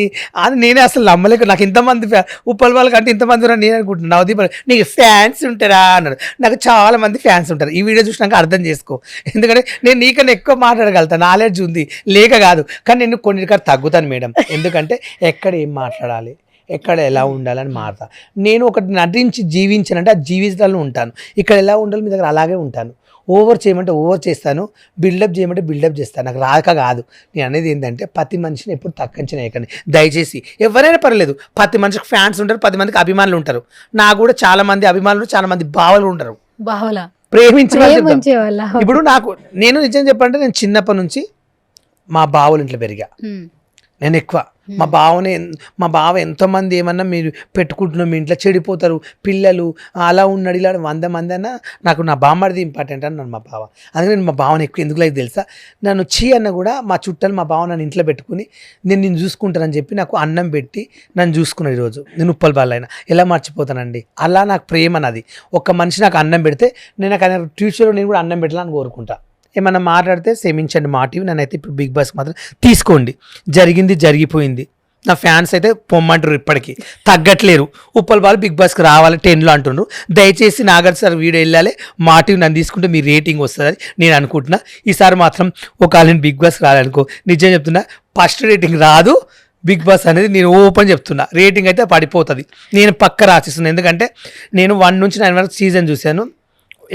అని నేనే అసలు నమ్మలేక. నాకు ఇంతమంది ఉప్పల్ వాళ్ళకి అంటే ఇంతమంది ఉన్నారు నేను అనుకుంటున్నాను. నవదీప్ నీకు ఫ్యాన్స్ ఉంటారా అన్నాడు. నాకు చాలా మంది ఫ్యాన్స్ ఉంటారు. ఈ వీడియో చూసినాక అర్థం చేసుకో. ఎందుకంటే నేను నీకన్నా ఎక్కువ మాట్లాడగలుగుతాను, నాలెడ్జ్ ఉంది, లేక కాదు. కానీ నేను కొన్నిటికాడ తగ్గుతాను మేడం. ఎందుకంటే ఎక్కడ ఏం మాట్లాడాలి, ఎక్కడ ఎలా ఉండాలని మారుతా. నేను ఒకటి నటించి జీవించానంటే ఆ జీవితాలను ఉంటాను. ఇక్కడ ఎలా ఉండాలి మీ దగ్గర అలాగే ఉంటాను. ఓవర్ చేయమంటే ఓవర్ చేస్తాను, బిల్డప్ చేయమంటే బిల్డప్ చేస్తాను. నాకు రాక కాదు. నేను అనేది ఏంటంటే ప్రతి మనిషిని ఎప్పుడు తక్కువ చేయకండి దయచేసి. ఎవరైనా పర్లేదు, ప్రతి మనిషికి ఫ్యాన్స్ ఉంటారు, 10 మందికి అభిమానులు ఉంటారు. నాకు కూడా చాలా మంది అభిమానులు, చాలా మంది బావలు ఉంటారు. బావలా ప్రేమించే వాళ్ళ. ఇప్పుడు నేను నిజం చెప్పాలంటే నేను చిన్నప్పటి నుంచి మా బావుల ఇంట్లో పెరిగా. నేను ఎక్కువ మా బావ ఎంతోమంది ఏమన్నా మీరు పెట్టుకుంటున్నాం మీ ఇంట్లో చెడిపోతారు పిల్లలు అలా ఉన్నాడు ఇలా 100 మంది అన్నా నాకు నా బామ్మడిది ఇంపార్టెంట్ అన్నాను మా బావ. అందుకని నేను మా బావని ఎక్కువ ఎందుకు లేదు తెలుసా, నన్ను అన్న కూడా మా చుట్టాలు మా బావ నన్ను ఇంట్లో పెట్టుకుని నేను చూసుకుంటానని చెప్పి నాకు అన్నం పెట్టి నన్ను చూసుకున్నాను. ఈరోజు నేను ఉప్పల్ బాలైనా ఎలా మర్చిపోతానండి. అలా నాకు ప్రేమ అన్నది. ఒక మనిషి నాకు అన్నం పెడితే నేను నాకు ఫ్యూచర్లో నేను కూడా అన్నం పెట్టాలని కోరుకుంటా. ఏమన్నా మాట్లాడితే క్షమించండి. మా టీవీ నన్నైతే ఇప్పుడు బిగ్ బాస్ మాత్రం తీసుకోండి. జరిగింది జరిగిపోయింది. నా ఫ్యాన్స్ అయితే పొమ్మంటారు, ఇప్పటికీ తగ్గట్లేరు. ఉప్పల్ బాలు బిగ్ బాస్కి రావాలి 10లో అంటున్నారు. దయచేసి నాగార్జున సార్ వీడియో వెళ్ళాలి, మా టీవీ నన్ను తీసుకుంటే మీ రేటింగ్ వస్తుందని నేను అనుకుంటున్నా. ఈసారి మాత్రం ఒకవేళ నేను బిగ్ బాస్కి రాలనుకో, నిజం చెప్తున్నా, ఫస్ట్ రేటింగ్ రాదు బిగ్ బాస్ అనేది. నేను ఓపెన్ చెప్తున్నా, రేటింగ్ అయితే పడిపోతుంది. నేను పక్క రాసిస్తున్నాను. ఎందుకంటే నేను 1 నుంచి 9 వరకు సీజన్ చూశాను,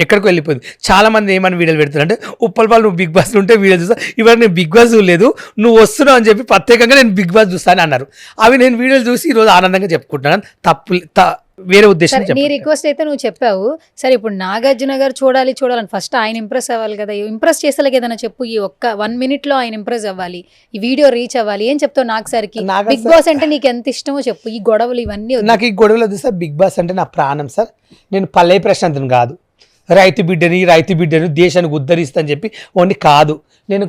ఎక్కడికి వెళ్ళిపోయింది. చాలామంది ఏమని వీడియోలు పెడుతున్నారంటే ఉప్పల్ బాల్ నువ్వు బిగ్ బాస్లో ఉంటే వీడియో చూస్తా, ఇవాళ నేను బిగ్ బాస్ చూడలేదు, నువ్వు వస్తున్నావు అని చెప్పి ప్రత్యేకంగా నేను బిగ్ బాస్ చూస్తాను అన్నారు. అవి నేను వీడియోలు చూసి ఈరోజు ఆనందంగా చెప్పుకుంటున్నాను. వేరే ఉద్దేశం. నీ రిక్వెస్ట్ అయితే నువ్వు చెప్పావు. సరే ఇప్పుడు నాగార్జున గారు చూడాలని ఫస్ట్ ఆయన ఇంప్రెస్ అవ్వాలి కదా. ఇంప్రెస్ చేసేలాగా ఏదైనా చెప్పు. ఈ ఒక్క 1 minute ఆయన ఇంప్రెస్ అవ్వాలి, ఈ వీడియో రీచ్ అవ్వాలి. ఏం చెప్తావు నాకు సార్కి? బిగ్ బాస్ అంటే నీకు ఎంత ఇష్టమో చెప్పు. ఈ గొడవలు ఇవన్నీ నాకు ఈ గొడవలు వద్దు సార్. బిగ్ బాస్ అంటే నా ప్రాణం సార్. నేను పల్లె ప్రశాంతం కాదు, రైతు బిడ్డని దేశానికి ఉద్ధరిస్తా అని చెప్పి ఓన్లీ కాదు. నేను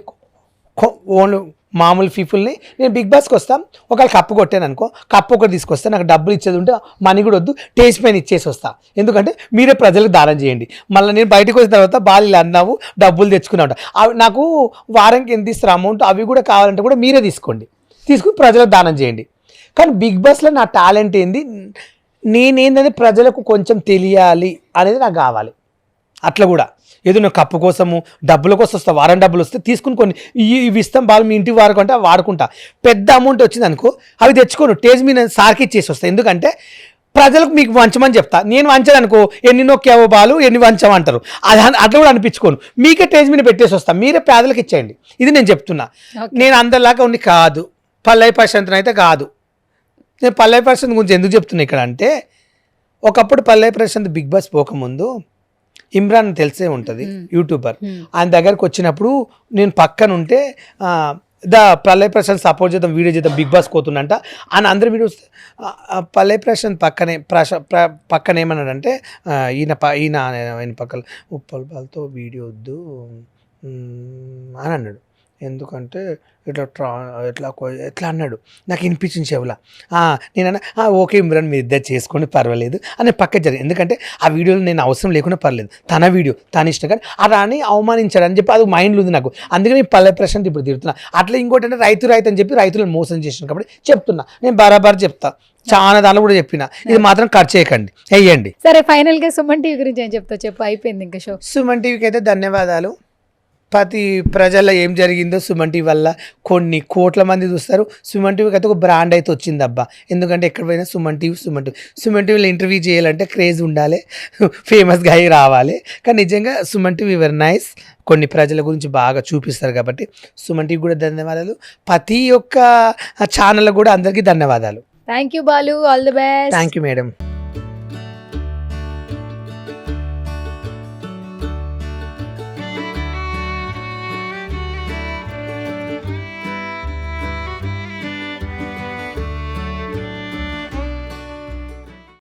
ఓన్లీ మామూలు పీపుల్ని నేను బిగ్ బాస్కి వస్తాం. ఒకవేళ కప్పు కొట్టాను అనుకో, కప్పు ఒకటి తీసుకొస్తా, నాకు డబ్బులు ఇచ్చేది ఉంటే మనీ కూడా వద్దు, టేస్ట్ పైన ఇచ్చేసి వస్తా. ఎందుకంటే మీరే ప్రజలకు దానం చేయండి. మళ్ళీ నేను బయటకు వచ్చిన తర్వాత బాగా అన్నావు డబ్బులు తెచ్చుకున్నా ఉంటా, అవి నాకు వారానికి ఎంత ఇస్తారు అమౌంట్, అవి కూడా కావాలంటే కూడా మీరే తీసుకుని ప్రజలకు దానం చేయండి. కానీ బిగ్ బాస్లో నా టాలెంట్ ఏంది, నేనేందని ప్రజలకు కొంచెం తెలియాలి అనేది నాకు కావాలి. అట్లా కూడా ఏదో నువ్వు కప్పు కోసము డబ్బుల కోసం వస్తా, వారం డబ్బులు వస్తే తీసుకుని కొన్ని ఇవి ఇస్తాం బాగా మీ ఇంటికి వాడుకుంటే వాడుకుంటా. పెద్ద అమౌంట్ వచ్చింది అనుకో, అవి తెచ్చుకోను, టేస్ట్ మీద సార్కి ఇచ్చేసి వస్తాను. ఎందుకంటే ప్రజలకు మీకు వంచమని చెప్తా. నేను వంచాను ఎన్ని నొక్కావో బాలు ఎన్ని వంచమంటారు, అది అట్లా కూడా అనిపించుకోను. మీకే టేస్ట్ మీద పెట్టేసి వస్తాను, మీరే పేదలకు ఇచ్చేయండి. ఇది నేను చెప్తున్నా. నేను అందరిలాగా ఉండి కాదు, పల్లె ప్రశాంతం అయితే కాదు. నేను పల్లె ప్రశాంత్ గురించి ఎందుకు చెప్తున్నా ఇక్కడ అంటే, ఒకప్పుడు పల్లె ప్రశాంత్ బిగ్ బాస్ పోకముందు ఇమ్రాన్ తెలిసే ఉంటుంది, యూట్యూబర్. ఆయన దగ్గరకు వచ్చినప్పుడు నేను పక్కన ఉంటే పల్లె ప్రశాంత్ సపోర్ట్ చేద్దాం, వీడియో చేద్దాం, బిగ్ బాస్ పోతుందంట అని అందరు వీడియోస్. పల్లె ప్రశాంత్ పక్కన ఏమన్నాడంటే ఈయన పక్కన ఉప్పల్ బాల్తో వీడియో వద్దు అని అన్నాడు. ఎందుకంటే ఎట్లా అన్నాడు నాకు వినిపించింది చెవులా నేనన్నా ఓకే ఇమ్రాన్ మీరు ఇద్దరు చేసుకోండి పర్వాలేదు అని పక్క జరిగింది. ఎందుకంటే ఆ వీడియోలో నేను అవసరం లేకుండా పర్లేదు, తన వీడియో తన ఇష్టం, కానీ అలా అని అవమానించాడు అని చెప్పి అది మైండ్లో ఉంది నాకు. అందుకని పల్లె ప్రశాంత్ ఇప్పుడు తిడుతున్నా. అట్లా ఇంకోటి అంటే రైతు అని చెప్పి రైతులను మోసం చేసిన కాబట్టి చెప్తున్నా, నేను బరాబర్ చెప్తా, చాలా దానిలో కూడా చెప్పిన, ఇది మాత్రం కట్ చేయకండి, వేయండి. సరే ఫైనల్ గా సుమన్ టీవీ గురించి ఏం చెప్తావు చెప్పు, అయిపోయింది ఇంకా షో. సుమన్ టీవీకి అయితే ధన్యవాదాలు. ప్రతి ప్రజల్లో ఏం జరిగిందో సుమన్ టీవీ వల్ల కొన్ని కోట్ల మంది చూస్తారు. సుమన్ టీవీకి అయితే ఒక బ్రాండ్ అయితే వచ్చింది అబ్బా. ఎందుకంటే ఎక్కడ పోయినా సుమన్ టీవీలో ఇంటర్వ్యూ చేయాలంటే క్రేజ్ ఉండాలి, ఫేమస్గా అయి రావాలి. కానీ నిజంగా సుమన్ టీవీ వెరీ నైస్, కొన్ని ప్రజల గురించి బాగా చూపిస్తారు కాబట్టి సుమన్ టీవీ కూడా ధన్యవాదాలు. ప్రతి ఒక్క ఛానల్ కూడా అందరికీ ధన్యవాదాలు. Thank you Balu, all the best. Thank you madam.